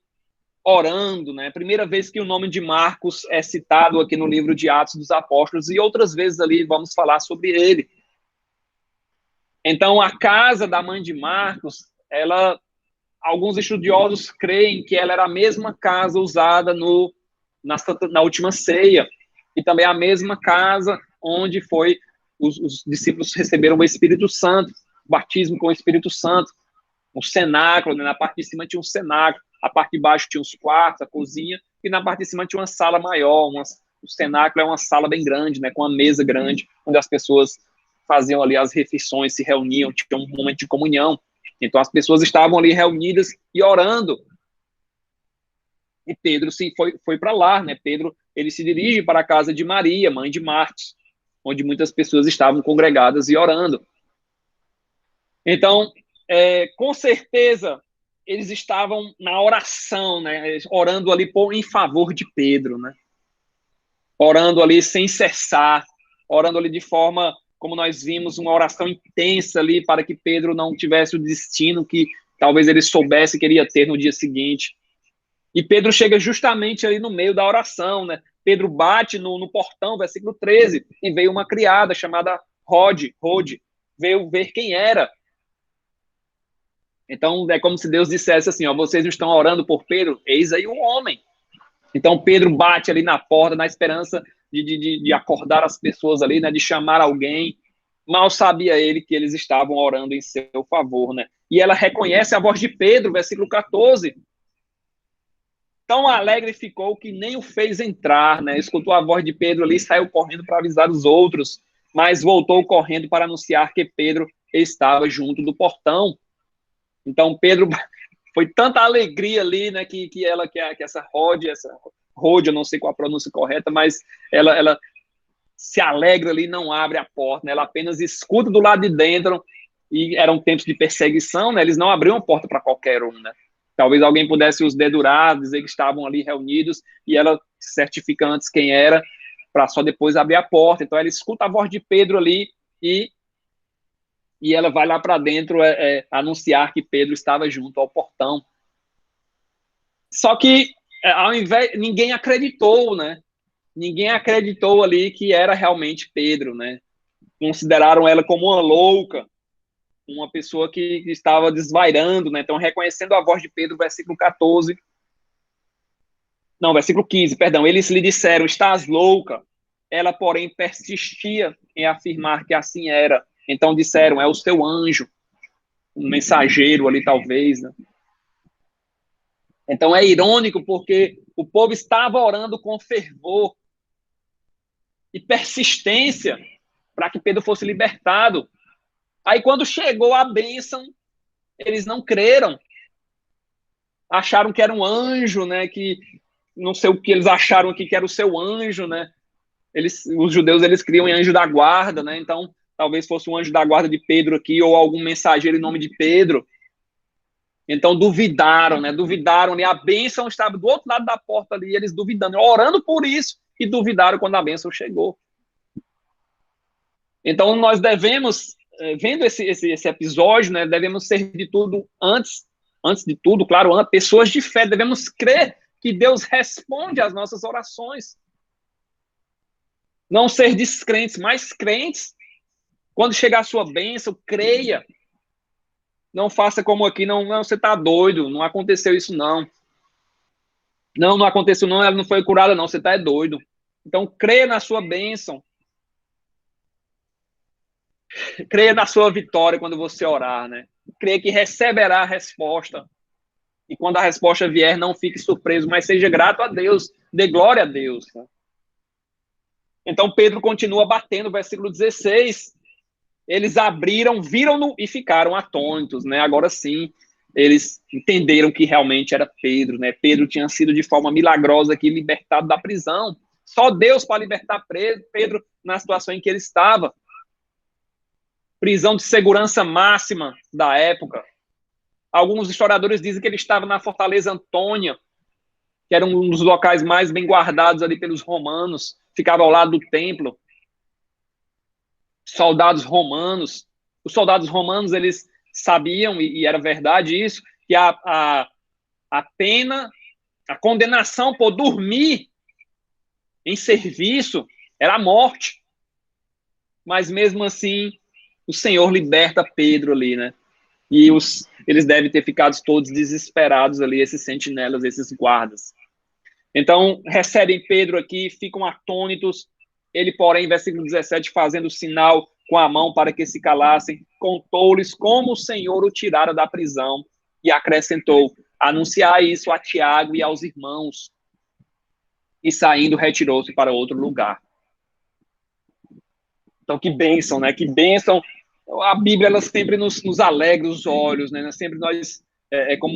orando, né? Primeira vez que o nome de Marcos é citado aqui no livro de Atos dos Apóstolos, e outras vezes ali vamos falar sobre ele. Então, a casa da mãe de Marcos, alguns estudiosos creem que ela era a mesma casa usada na última ceia, e também a mesma casa onde os discípulos receberam o Espírito Santo, o batismo com o Espírito Santo, um cenáculo, né? Na parte de cima tinha um cenáculo, a parte de baixo tinha os quartos, a cozinha, e na parte de cima tinha uma sala maior, o cenáculo é uma sala bem grande, né? Com uma mesa grande, onde as pessoas faziam ali as refeições, se reuniam, tinham um momento de comunhão. Então as pessoas estavam ali reunidas e orando. E Pedro foi para lá, né? Pedro, ele se dirige para a casa de Maria, mãe de Marcos, onde muitas pessoas estavam congregadas e orando. Então, com certeza, eles estavam na oração, né? Orando ali em favor de Pedro, né? Orando ali sem cessar, orando ali de forma, como nós vimos, uma oração intensa ali para que Pedro não tivesse o destino que talvez ele soubesse que iria ter no dia seguinte. E Pedro chega justamente ali no meio da oração, né? Pedro bate no portão, versículo 13, e veio uma criada chamada Rode, veio ver quem era. Então, é como se Deus dissesse assim, ó, vocês não estão orando por Pedro? Eis aí um homem. Então, Pedro bate ali na porta, na esperança de acordar as pessoas ali, né, de chamar alguém. Mal sabia ele que eles estavam orando em seu favor, né? E ela reconhece a voz de Pedro, versículo 14. Tão alegre ficou que nem o fez entrar, né? Escutou a voz de Pedro ali, saiu correndo para avisar os outros, mas voltou correndo para anunciar que Pedro estava junto do portão. Então, Pedro, foi tanta alegria ali, né, que essa Rode, eu não sei qual a pronúncia correta, mas ela se alegra ali, não abre a porta, né, ela apenas escuta do lado de dentro, e eram tempos de perseguição, né, eles não abriam a porta para qualquer um, né. Talvez alguém pudesse os dedurar, dizer que estavam ali reunidos, e ela certifica antes quem era, para só depois abrir a porta. Então, ela escuta a voz de Pedro ali, e ela vai lá para dentro anunciar que Pedro estava junto ao portão. Só que ao invés, ninguém acreditou, né? Ninguém acreditou ali que era realmente Pedro, né? Consideraram ela como uma louca, uma pessoa que estava desvairando, né? Então, reconhecendo a voz de Pedro, versículo 14. Não, versículo 15, perdão. Eles lhe disseram, estás louca. Ela, porém, persistia em afirmar que assim era. Então disseram, é o seu anjo, um mensageiro ali talvez, né? Então é irônico porque o povo estava orando com fervor e persistência para que Pedro fosse libertado. Aí quando chegou a bênção, eles não creram. Acharam que era um anjo, né? Que não sei o que eles acharam aqui que era o seu anjo, né? Os judeus, eles criam em anjo da guarda, né? Então talvez fosse um anjo da guarda de Pedro aqui, ou algum mensageiro em nome de Pedro. Então duvidaram, né? Duvidaram, e a bênção estava do outro lado da porta ali, eles duvidando, orando por isso, e duvidaram quando a bênção chegou. Então nós devemos, vendo esse episódio, né? Devemos ser de tudo antes de tudo, claro, pessoas de fé, devemos crer que Deus responde às nossas orações. Não ser descrentes, mas crentes. Quando chegar a sua bênção, creia. Não faça como aqui, não, você está doido, não aconteceu isso não. Não aconteceu não, ela não foi curada não, você está doido. Então, creia na sua bênção. Creia na sua vitória quando você orar, né? Creia que receberá a resposta. E quando a resposta vier, não fique surpreso, mas seja grato a Deus, dê glória a Deus. Né? Então, Pedro continua batendo, versículo 16. Eles abriram, viram-no e ficaram atônitos, né? Agora sim, eles entenderam que realmente era Pedro, né? Pedro tinha sido de forma milagrosa aqui libertado da prisão. Só Deus para libertar Pedro na situação em que ele estava. Prisão de segurança máxima da época. Alguns historiadores dizem que ele estava na Fortaleza Antônia, que era um dos locais mais bem guardados ali pelos romanos, ficava ao lado do templo. Soldados romanos. Os soldados romanos, eles sabiam, e era verdade isso, que a pena, a condenação por dormir em serviço era a morte. Mas mesmo assim, o Senhor liberta Pedro ali, né? E eles devem ter ficado todos desesperados ali, esses sentinelas, esses guardas. Então, recebem Pedro aqui, ficam atônitos. Ele, porém, versículo 17, fazendo sinal com a mão para que se calassem, contou-lhes como o Senhor o tirara da prisão e acrescentou, anunciar isso a Tiago e aos irmãos. E saindo, retirou-se para outro lugar. Então, que bênção, né? Que bênção A Bíblia, ela sempre nos alegra os olhos, né? Sempre como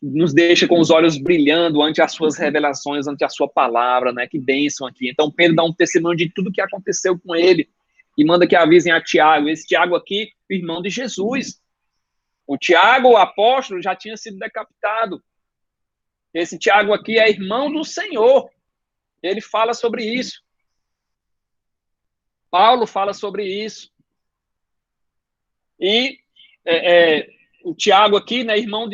nos deixa com os olhos brilhando ante as suas revelações, ante a sua palavra, né? Que bênção aqui. Então, Pedro dá um testemunho de tudo que aconteceu com ele e manda que avisem a Tiago. Esse Tiago aqui, irmão de Jesus. O Tiago, o apóstolo, já tinha sido decapitado. Esse Tiago aqui é irmão do Senhor. Ele fala sobre isso. Paulo fala sobre isso. E o Tiago aqui, né, irmão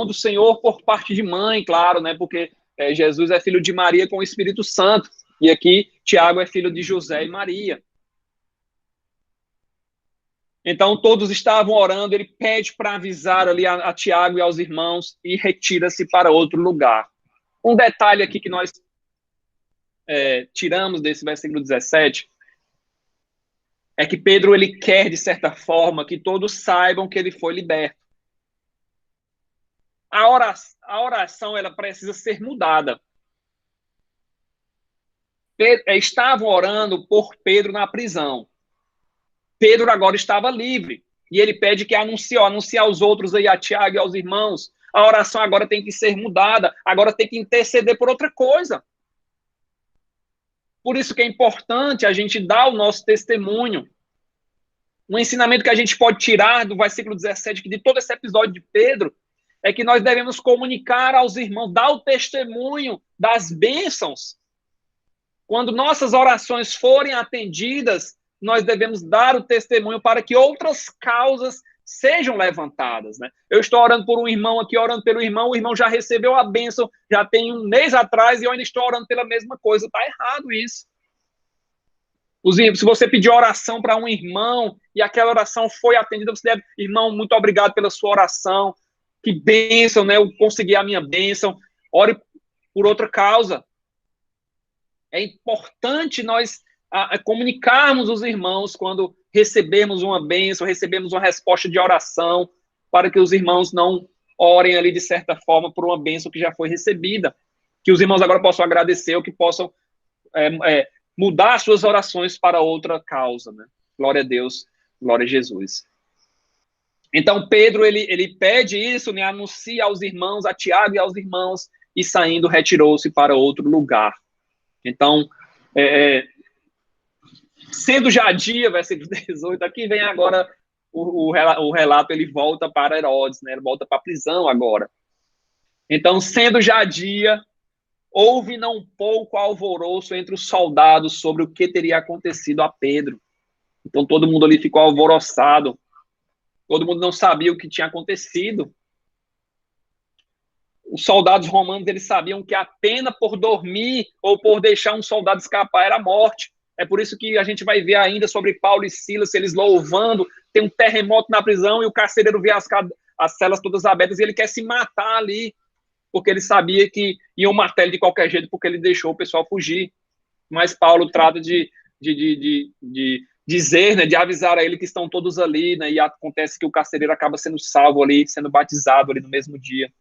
do Senhor por parte de mãe, claro, né, porque Jesus é filho de Maria com o Espírito Santo. E aqui, Tiago é filho de José e Maria. Então, todos estavam orando, ele pede para avisar ali a Tiago e aos irmãos e retira-se para outro lugar. Um detalhe aqui que nós tiramos desse versículo 17 é que Pedro, ele quer, de certa forma, que todos saibam que ele foi liberto. A oração ela precisa ser mudada. Estavam orando por Pedro na prisão. Pedro agora estava livre. E ele pede que anunciar aos outros aí, a Tiago e aos irmãos. A oração agora tem que ser mudada. Agora tem que interceder por outra coisa. Por isso que é importante a gente dar o nosso testemunho. Um ensinamento que a gente pode tirar do versículo 17, que de todo esse episódio de Pedro, é que nós devemos comunicar aos irmãos, dar o testemunho das bênçãos. Quando nossas orações forem atendidas, nós devemos dar o testemunho para que outras causas sejam levantadas, né? Eu estou orando por um irmão aqui, orando pelo irmão, o irmão já recebeu a bênção, já tem um mês atrás, e eu ainda estou orando pela mesma coisa. Está errado isso. Se você pedir oração para um irmão e aquela oração foi atendida, você deve, irmão, muito obrigado pela sua oração, que bênção, né? Eu consegui a minha bênção, ore por outra causa. É importante nós comunicarmos os irmãos quando recebemos uma bênção, recebemos uma resposta de oração, para que os irmãos não orem ali de certa forma por uma bênção que já foi recebida. Que os irmãos agora possam agradecer, ou que possam mudar suas orações para outra causa, né? Glória a Deus, glória a Jesus. Então, Pedro, ele pede isso, né? Anuncia aos irmãos, a Tiago e aos irmãos, e saindo, retirou-se para outro lugar. Então, sendo já dia, versículo 18, aqui vem agora o relato, ele volta para Herodes, né? Ele volta para a prisão agora. Então, sendo já dia, houve não pouco alvoroço entre os soldados sobre o que teria acontecido a Pedro. Então, todo mundo ali ficou alvoroçado. Todo mundo não sabia o que tinha acontecido. Os soldados romanos, eles sabiam que a pena por dormir ou por deixar um soldado escapar era a morte. É por isso que a gente vai ver ainda sobre Paulo e Silas, eles louvando, tem um terremoto na prisão e o carcereiro vê as celas todas abertas e ele quer se matar ali, porque ele sabia que iam matar ele de qualquer jeito, porque ele deixou o pessoal fugir. Mas Paulo trata de dizer, né, de avisar a ele que estão todos ali, né, e acontece que o carcereiro acaba sendo salvo ali, sendo batizado ali no mesmo dia.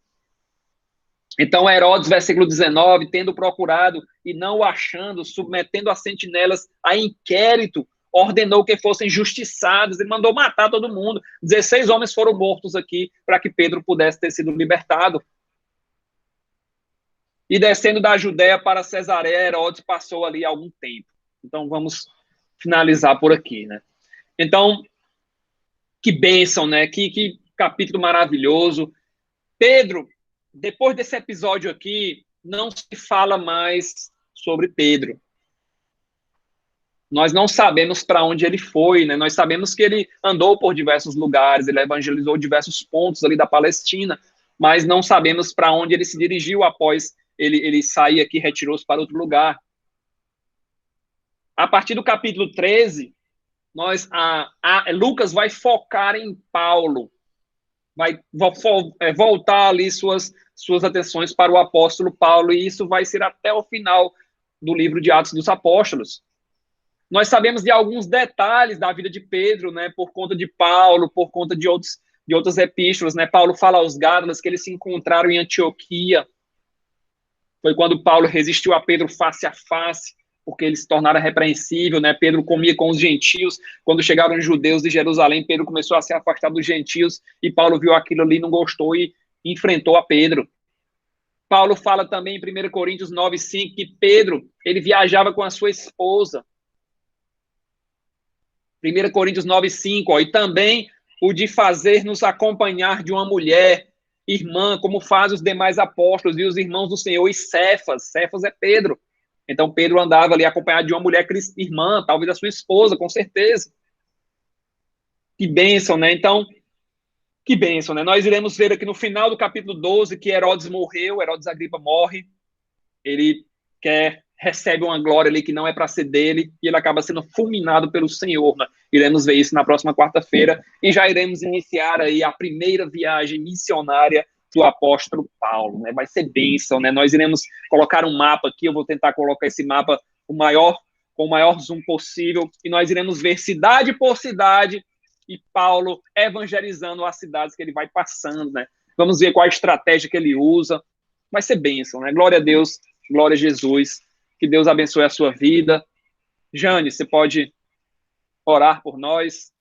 Então, Herodes, versículo 19, tendo procurado e não o achando, submetendo as sentinelas a inquérito, ordenou que fossem justiçados, ele mandou matar todo mundo. 16 homens foram mortos aqui para que Pedro pudesse ter sido libertado. E descendo da Judéia para Cesareia, Herodes passou ali algum tempo. Então, vamos finalizar por aqui, né? Então, que bênção, né? Que capítulo maravilhoso. Pedro, depois desse episódio aqui, não se fala mais sobre Pedro. Nós não sabemos para onde ele foi, né? Nós sabemos que ele andou por diversos lugares, ele evangelizou diversos pontos ali da Palestina, mas não sabemos para onde ele se dirigiu após ele sair aqui, retirou-se para outro lugar. A partir do capítulo 13, Lucas vai focar em Paulo, vai voltar ali suas atenções para o apóstolo Paulo, e isso vai ser até o final do livro de Atos dos Apóstolos. Nós sabemos de alguns detalhes da vida de Pedro, né, por conta de Paulo, por conta de outras epístolas, né? Paulo fala aos Gálatas que eles se encontraram em Antioquia. Foi quando Paulo resistiu a Pedro face a face. porque ele se tornara repreensível, né? Pedro comia com os gentios. Quando chegaram os judeus de Jerusalém, Pedro começou a se afastar dos gentios, e Paulo viu aquilo ali, não gostou e enfrentou a Pedro. Paulo fala também em 1 Coríntios 9:5 que Pedro, ele viajava com a sua esposa. 1 Coríntios 9:5, e também o de fazer-nos acompanhar de uma mulher, irmã, como faz os demais apóstolos e os irmãos do Senhor, e Cefas é Pedro. Então, Pedro andava ali acompanhado de uma mulher irmã, talvez a sua esposa, com certeza. Que bênção, né? Então, que bênção, né? Nós iremos ver aqui no final do capítulo 12 que Herodes morreu, Herodes Agripa morre, ele recebe uma glória ali que não é para ser dele, e ele acaba sendo fulminado pelo Senhor, né? Iremos ver isso na próxima quarta-feira, e já iremos iniciar aí a primeira viagem missionária do apóstolo Paulo, né? Vai ser bênção, né? Nós iremos colocar um mapa aqui, eu vou tentar colocar esse mapa com o maior zoom possível, e nós iremos ver cidade por cidade, e Paulo evangelizando as cidades que ele vai passando, né? Vamos ver qual a estratégia que ele usa. Vai ser bênção, né? Glória a Deus, glória a Jesus. Que Deus abençoe a sua vida. Jane, você pode orar por nós?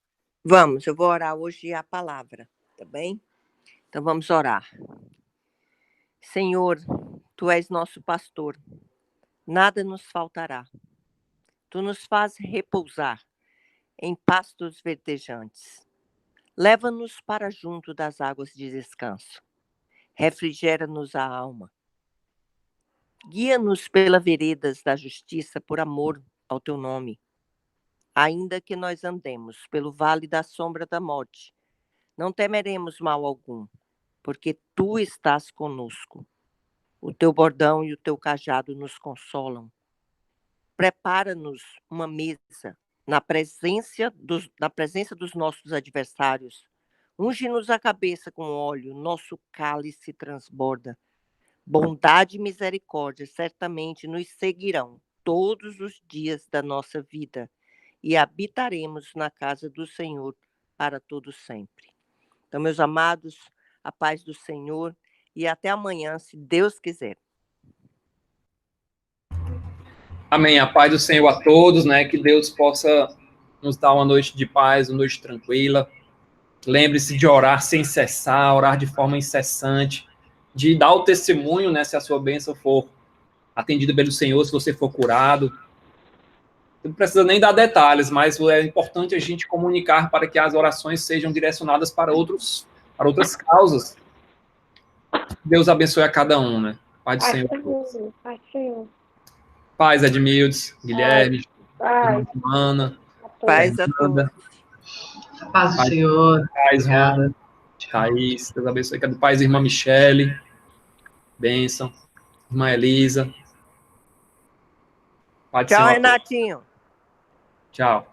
Vamos, eu vou orar hoje a palavra, tá bem? Então vamos orar. Senhor, Tu és nosso pastor, nada nos faltará. Tu nos faz repousar em pastos verdejantes. Leva-nos para junto das águas de descanso. Refrigera-nos a alma. Guia-nos pelas veredas da justiça por amor ao Teu nome. Ainda que nós andemos pelo vale da sombra da morte, não temeremos mal algum, porque Tu estás conosco. O Teu bordão e o Teu cajado nos consolam. Prepara-nos uma mesa na presença dos nossos adversários. Unge-nos a cabeça com óleo, nosso cálice transborda. Bondade e misericórdia certamente nos seguirão todos os dias da nossa vida, e habitaremos na casa do Senhor para todo sempre. Então, meus amados, a paz do Senhor, e até amanhã, se Deus quiser. Amém. A paz do Senhor a todos, né? Que Deus possa nos dar uma noite de paz, uma noite tranquila. Lembre-se de orar sem cessar, orar de forma incessante, de dar o testemunho, né? Se a sua bênção for atendida pelo Senhor, se você for curado. Não precisa nem dar detalhes, mas é importante a gente comunicar para que as orações sejam direcionadas para outras causas. Deus abençoe a cada um, né? Paz do Senhor. Paz, Edmildes, Guilherme, Ana, Paz a todos. Paz do Senhor. Paz, Rona, Thaís, Deus abençoe. Paz, irmã Michele, bênção, irmã Elisa. Tchau, Renatinho. Tchau.